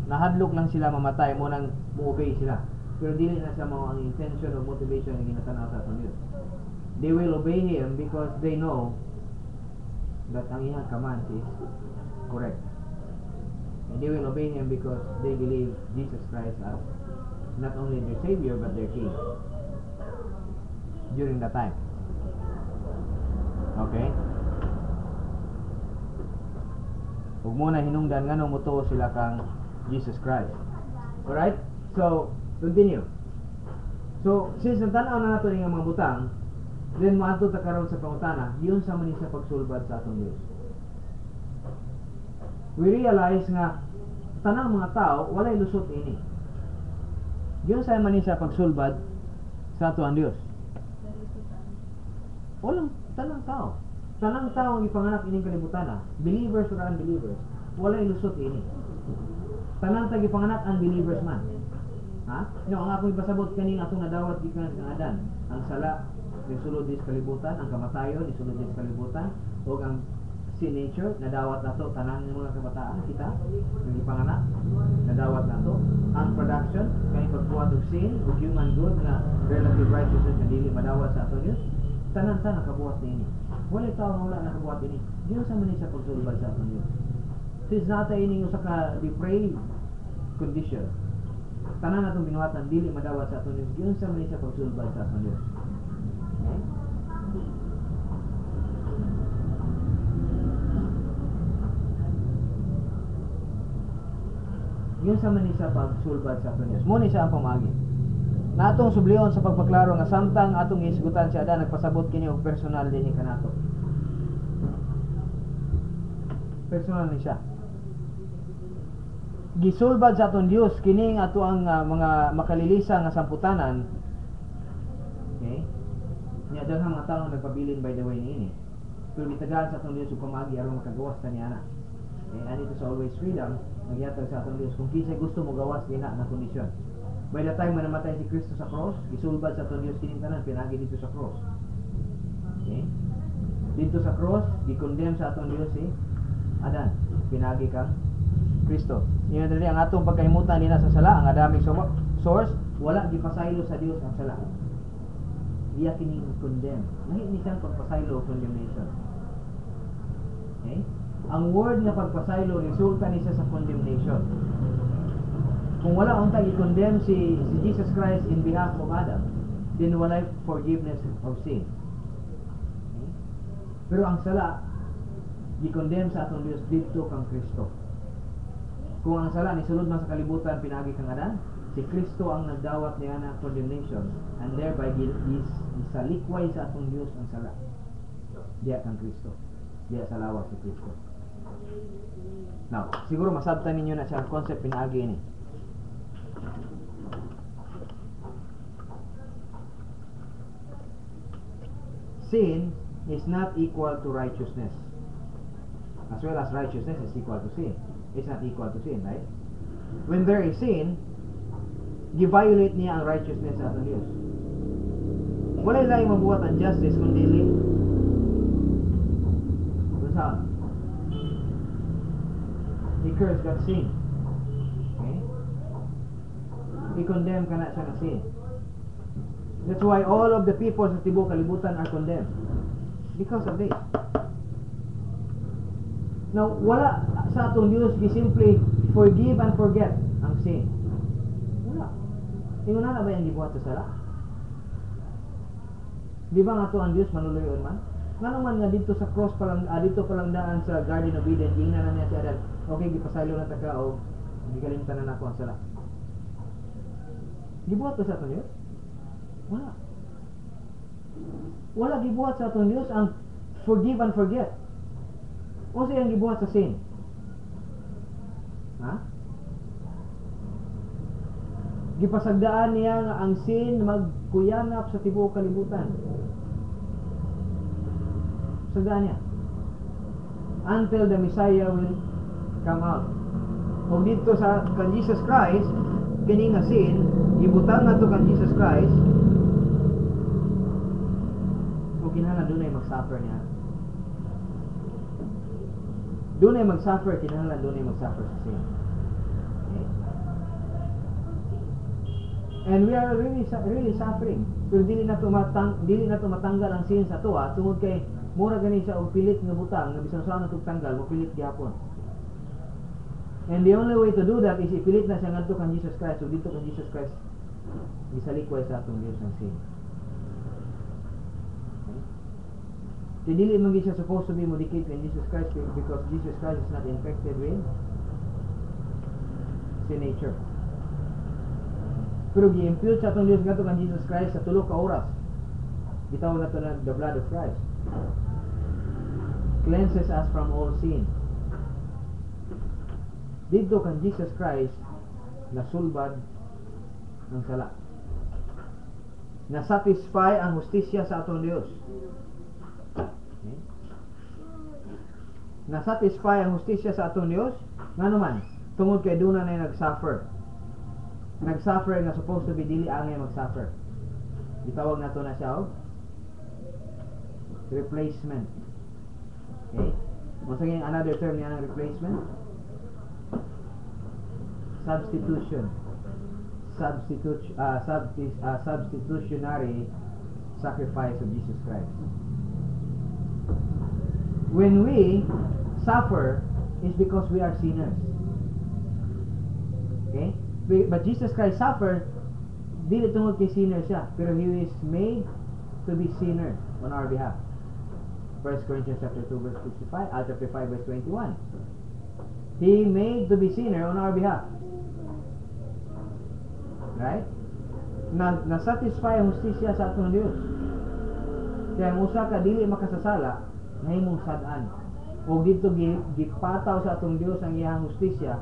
Nahadlok lang sila mamatay mo nang mo-obey sila. Pero dili na siya mao ang intention or motivation ng ginatanaw sa atong Dios. They will obey Him because they know that ang iyang commands is correct. And they will obey Him because they believe Jesus Christ as not only their Savior but their King during that time. Okay? Huwag mo na hinungdan nga nung mutuo sila kang Jesus Christ. Alright? So, continue. So, since natanaw na nato nga mga butang, then maadto ta karon sa pangutana, yun sa man sa pagsulbad sa atong Dios. We realize nga tanang mga tao walay lusot ini. Yun sa man sa pagsulbad sa atong Dios. Walang tanang tao. Tanang tao ang ipanganak ining kalibutan, believers or unbelievers, walay lusot ini. Tanang tag ipanganak unbelievers man. Ha? No, ang akong ipasabot kaning atong nadawat gikan sa Adan, ang sala nisulod dis kalibutan, ang kamatayon nisulod dis kalibutan, o ang sin nature nadawat nato tanan ng mga kabataan kita ng ipanganak nadawat nato ang production kay pagbuhat og sin o human good nga relative righteousness nga dili madawat sa ato Dios tanan ta nakabuhat niini wala tawo wala nakabuhat ini Dios sa man sa pagsulbad sa ato Dios sis nata ining usa ka depraved condition tanan natong binuhatan dili madawat sa ato Dios Dios sa man sa pagsulbad sa ato Dios. Okay? Yun sa man sa pagsulbad sa aton Dios. Mo ni sa ang pamagi. Na atong sublion sa pagpaklaro nga samtang atong isgutan si Adan nagpasabot kini og personal dinhi kanato. Personal ni siya. Gisulbad sa aton Dios kini nga ato ang mga makalilisa nga samputanan. Okay? Nya daghang mga tawo nagpabilin by the way niini. Pero gitagaan sa aton Dios ug pamagi aron makagawas ta niana. Okay, and it is always freedom magyatag sa atong Dios kung kinsa gusto mo gawas dina nga kondisyon. By the time man namatay si Kristo sa cross, gisulbad sa atong Dios kining tanan pinagi dito sa cross. Okay? Dito sa cross, gi-condemn sa atong Dios si Adan, pinagi kang Kristo. Niya diri ang atong pagkahimutan nina sa sala, ang Adamic source, wala gipasaylo sa Dios ang sala. Iya kini condemn. Lahi ni siyang pagpasaylo o condemnation. Okay? Ang word nga pagpasaylo resulta ni sa condemnation. Kung wala unta i-condemn si Jesus Christ in behalf of Adam, then wala forgiveness of sin. Okay? Pero ang sala i-condemn sa atong Dios dito kang Kristo. Kung ang sala ni sulod man sa kalibutan pinagi kang Adan, si Kristo ang nagdawat niya na condemnation and thereby isalikway sa atong Dios ang sala. Diya kang Kristo. Diya sa lawas si Kristo. Now, siguro masabtan ninyo na siya ang concept pinaagi ini. Sin is not equal to righteousness. As well as righteousness is equal to sin. It's not equal to sin, right? When there is sin, gi-violate niya ang righteousness sa atong Dios. Wala lang mabuhat ang justice kundi kung saan he cursed that sin. Okay? I-condemn ka na siya na sin. That's why all of the people sa tibuok kalibutan are condemned. Because of this. Now, wala sa atong Diyos simply forgive and forget ang sin. Wala. Inguna na ba yung gibuhat sa sala? Di ba nga to ang Diyos manuluyon man? Nga naman nga dito sa cross palang dito palang daan sa Garden of Eden, gingnan na niya si Adan. Okay, gipasaylo na ta ka o gigalimtan na nako ang sala. Gibuhat sa atong Diyos? Wala. Wala gibuhat sa atong Diyos ang forgive and forget. O siyang gibuhat sa sin? Ha? Gipasagdaan niya nga ang sin magkuyanap sa tibuok kalibutan. Sagdaan niya. Until the Messiah will come out. Kung dito sa kan Jesus Christ, kini nga sin gibutang nato kan Jesus Christ, o kinahanglan dunay mag-suffer niya. Dunay mag-suffer, kinahanglan dunay mag-suffer sa sin. Okay? And we are really suffering. Pero dili na to matanggal ang sin sa tuwa tungod kay mura gani siya og pilit nga butang nga bisan saan natong tanggal mo pilit gyapon. And the only way to do that is ipilit na siya ngadto kan Jesus Christ, o dito kan Jesus Christ gisalikway sa atong Dios ng sin. Okay? Dili man siya supposed to be modified in Jesus Christ because Jesus Christ is not infected with sin nature. Pero gi-impute sa atong Dios ngadto kan Jesus Christ sa tulo ka oras. Gitawag nato na the blood of Christ. Cleanses us from all sin. Dito kan Jesus Christ nasulbad ng sala. Na-satisfy ang hustisya sa atong Dios. Okay? Na-satisfy ang hustisya sa atong Dios nganuman tungod kay duna na nag-suffer. Nag-suffer nga supposed to be dili angay mag-suffer. Gitawag nato na siya og replacement. Okay? Masaging another term niya ng replacement. Substitution. Substitutionary sacrifice of Jesus Christ. When we suffer, is because we are sinners. Okay? But Jesus Christ suffered dili tungod kay sinner siya, pero He is made to be sinner on our behalf. 1 Corinthians chapter 2 verse 55, chapter 5 verse 21. He made to be sinner on our behalf. Right? Na-satisfy ang hustisya sa atong Dios. Kaya ang usa ka dili makasasala, nahimong sad-an. O dito gipataw sa atong Dios ang iyang hustisya.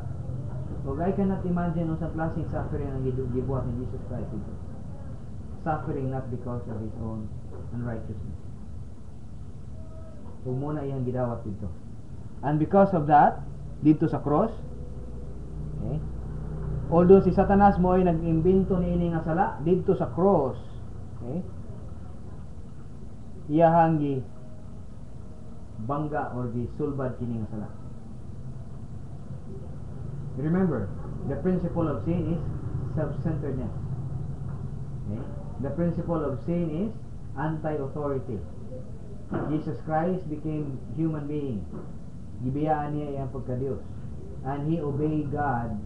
O I cannot imagine unsa klaseng suffering ang gibuhat ni Jesus Christ dito. Suffering not because of His own unrighteousness. O muna iyang gidawat dito. And because of that, dito sa cross, okay, although si Satanas mo ay nag-imbento niini nga sala dito sa cross, okay, iyahang gi bangga or gi sulbad kini nga sala. Remember, the principle of sin is self-centeredness. Okay? The principle of sin is anti-authority. Jesus Christ became human being. Gibiyaan niya iyang pagka-Diyos. And He obeyed God,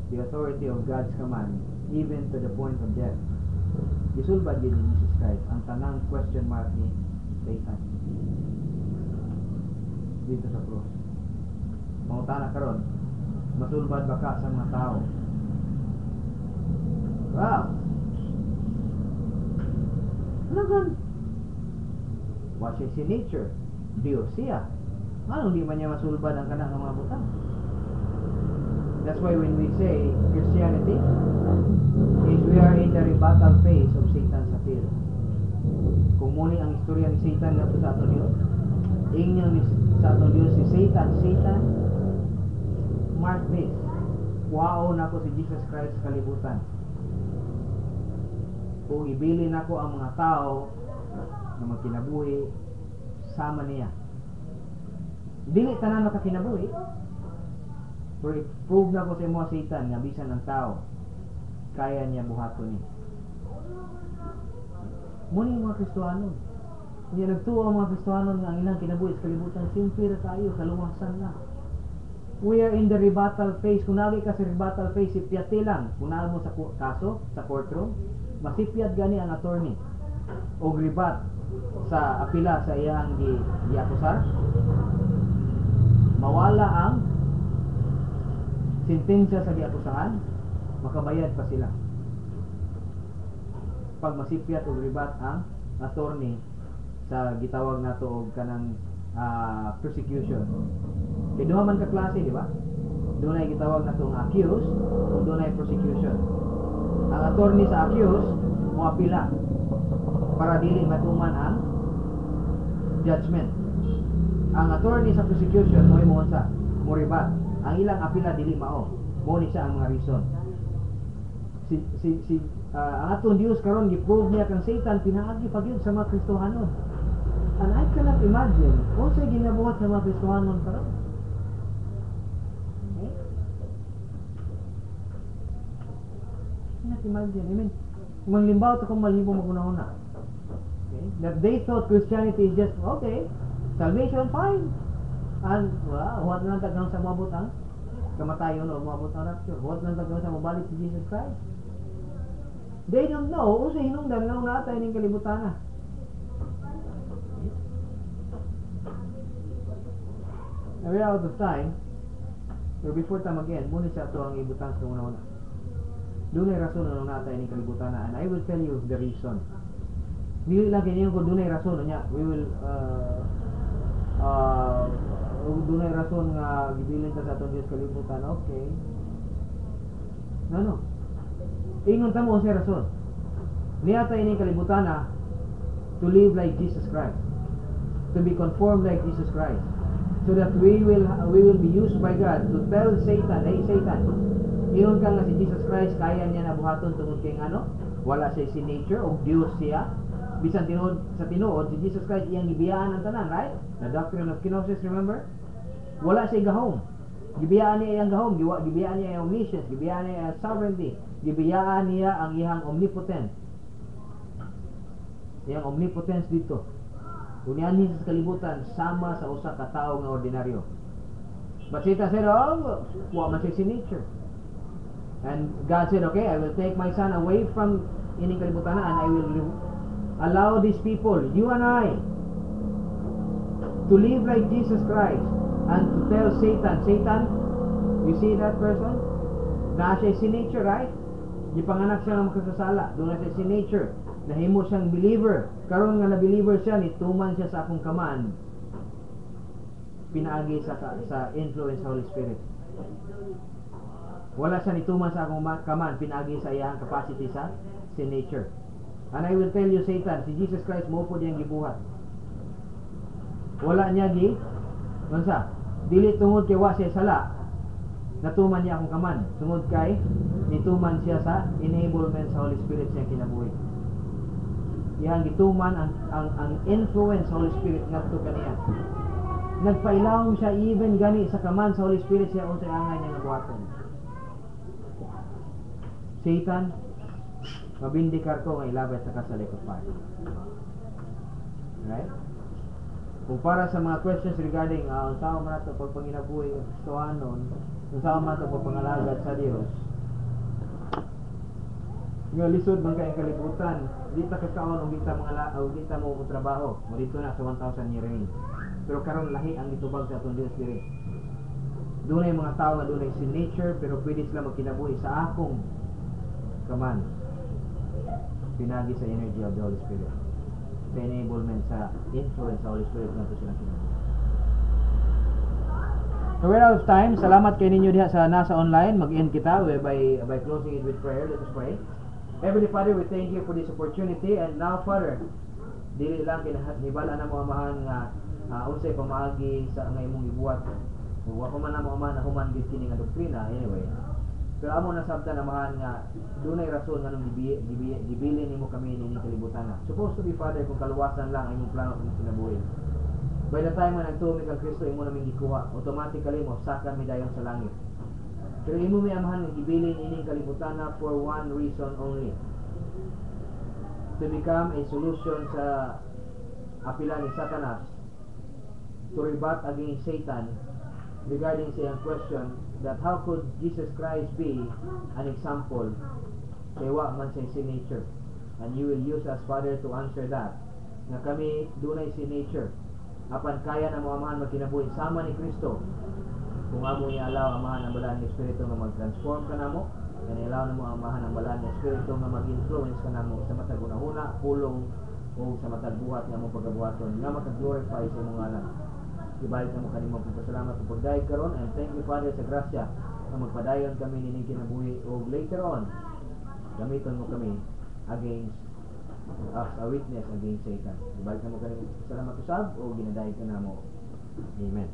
the authority of God's command, even to the point of death. Gisulbad din ni Jesus Christ ang tanang question mark ni Satan dito sa cross. Mangutana karon, masulbad ba ka sa mga tao? Wow! Ano what is in nature? Diyos siya. Anong di man niya masulbad ang kanang mga butang? That's why when we say Christianity is we are in the rebuttal phase of Satan's appeal. Kung muli ang istorya ni Satan nga sa aton Dios, inyong sa aton Dios si Satan, mark this, wow na ko si Jesus Christ kalibutan. Kung ibili na ko ang mga tao na magkinabuhi sama niya. Dili tanan makakinabuhi. Pero i-prove na ko sa imo Satan nga bisan ang tao kaya niya buhaton ni. Muni mga Kristohanon. Kung nagtuo ang mga Kristohanon nga ang ilang kinabuhi sa kalibutan, simple tayo, kaluwasan na. We are in the rebuttal phase. Kung nagi ka sa rebuttal phase, sipyati lang. Kung naan mo sa kaso, sa courtroom, masipyat gani ang attorney o rebat sa apila sa iyang giakusar. Mawala ang sentensya sa giakusahan, makabayad pa sila. Pag masipyat o rebat ang attorney sa gitawag nato og kanang persecution. Kaya duha man ka klase, di ba? Doon ay gitawag na itong accuse o doon ay prosecution. Ang attorney sa accuse mo apila para dili matuman ang judgment. Ang attorney sa prosecution mo imonsa, mo rebat. Ang ilang apila dili mao. Mo ni siya ang mga reason. ang atong Dios karon gi-prove niya kang Satan pinaagi pa gyud sa mga Kristohanon. And I cannot imagine kung sa ginabuhat sa mga Kristohanon karon. Okay? Cannot imagine. I mean, manglimbao to kung malibong magunahuna. Okay? That they thought Christianity is just okay, salvation fine. And what na tagang sa mabot ang kamatayon o mabot ang rapture? What na tagang sa mabalik si Jesus Christ? They don't know kung sa hinungdan nga natay ning kalibutan na. Now we're out of time. Pero before time again, muna siya ito ang ibutang sa una-una. Doon ay rason na natay ning kalibutan na, and I will tell you the reason. Dili lang kinyo ko doon ay rason niya. We will doon ay rason nga gibilin ta sa atong Dios kalibutan. Okay. No. Ingon ta mo sa rason. Niya ta ining kalibutan na to live like Jesus Christ. To be conformed like Jesus Christ. So that we will be used by God to tell Satan, hey Satan, ingon ka nga si Jesus Christ kaya niya na buhaton tungod kay ano? Wala siya si nature o Dios siya. Bisan tinuod si Jesus Christ iyang gibiyaan ang tanan, right? The doctrine of kenosis, remember? Wala siya gahom. Gibiyaan niya iyang gahom, gibiyaan niya iyang omniscience, gibiyaan niya iyang sovereignty, gibiyaan niya ang iyang omnipotence. Iyang omnipotence dito. Unyanin sa kalibutan sama sa usa ka tawo nga ordinaryo. But Satan said, "Oh, wa man siya si nature." And God said, "Okay, I will take my son away from ining kalibutan and I will allow these people, you and I, to live like Jesus Christ and to tell Satan, Satan, you see that person? Na siya si nature, right? Gipanganak siya ng makasasala. Doon na siya si nature. Nahimo siyang believer. Karon nga na believer siya, nituman siya sa akong kaman. Pinaagi sa influence sa Holy Spirit. Wala siya nituman sa akong kaman, pinaagi sa iyang capacity sa sin nature. And I will tell you, Satan, si Jesus Christ mo po diyang gibuhat. Wala niya mansa, dili tungod kay wa siya sala, natuman niya akong kaman. Tungod kay nituman siya sa enablement sa Holy Spirit siya kinabuhi. Iyang gituman ang influence sa Holy Spirit ngadto kaniya. Nagpailawom siya even gani sa kaman sa Holy Spirit siya unsay angay niya nga buhaton. Satan, mabindikar ko nga ilabay sa kasalikod of fire. Right? Kung para sa mga questions regarding unsa man ato pagpanginabuhi ng Kristohanon, unsa man ato pagpangalagad sa Dios, nga lisod man kay kalibutan, di ta kakaon og di ta mo trabaho, mo dito na sa 1,000 year reign. Pero karon lahi ang gitubag sa atong Dios diri. Dunay mga tao nga dunay sin nature pero pwede sila magkinabuhi sa akong kaman. Pinagi sa energy of the Holy Spirit. Sa enablement sa influence sa Holy Spirit nga to sila kinabuhi. So we're out of time. Salamat kay ninyo diha sa nasa online. Mag-end kita by closing it with prayer. Let us pray. Heavenly Father, we thank you for this opportunity. And now, Father, dili lang kinahibala na mo amahan nga unsay pamaagi sa nga imong ibuhat. Wa ko man na mo amahan na human gid kini nga doktrina anyway. Pero amo na sabtan amahan nga dunay rason nga nung gibilin nimo kami nining kalibutan na. Supposed to be, Father, kung kaluwasan lang ang imong plano sa kinabuhi. By the time nga nagtuo mi kang Kristo, imo naming gikuha, automatically mo sakan mi dayon sa langit. Pero imo may amahan nga gibilin ining kalibutan na for one reason only. To become a solution sa apila ni Satanas to rebut against Satan regarding sa iyang question that how could Jesus Christ be an example kay wa man sa sin nature. And you will use us, Father, to answer that. Na kami dunay sin nature. Apan kaya na mo amahan magkinabuhi sama ni Kristo. Kung amo i-allow amahan ang balaan ng Espiritu nga mag-transform ka namo, and i-allow na mo amahan ang balaan ng Espiritu nga mag-influence ka namo sa matag unahuna, pulong o sa matag buhat nga mo pagabuhaton nga makag-glorify sa imong ngalan. Ibalik na mo kanimo pagpasalamat sa pagdayeg karon, and thank you, Father, sa grasya na magpadayon kami nining kinabuhi o later on gamiton mo kami against as a witness against Satan. Ibalik na mo kanimo pagpasalamat usab o ginadayeg ka namo. Amen.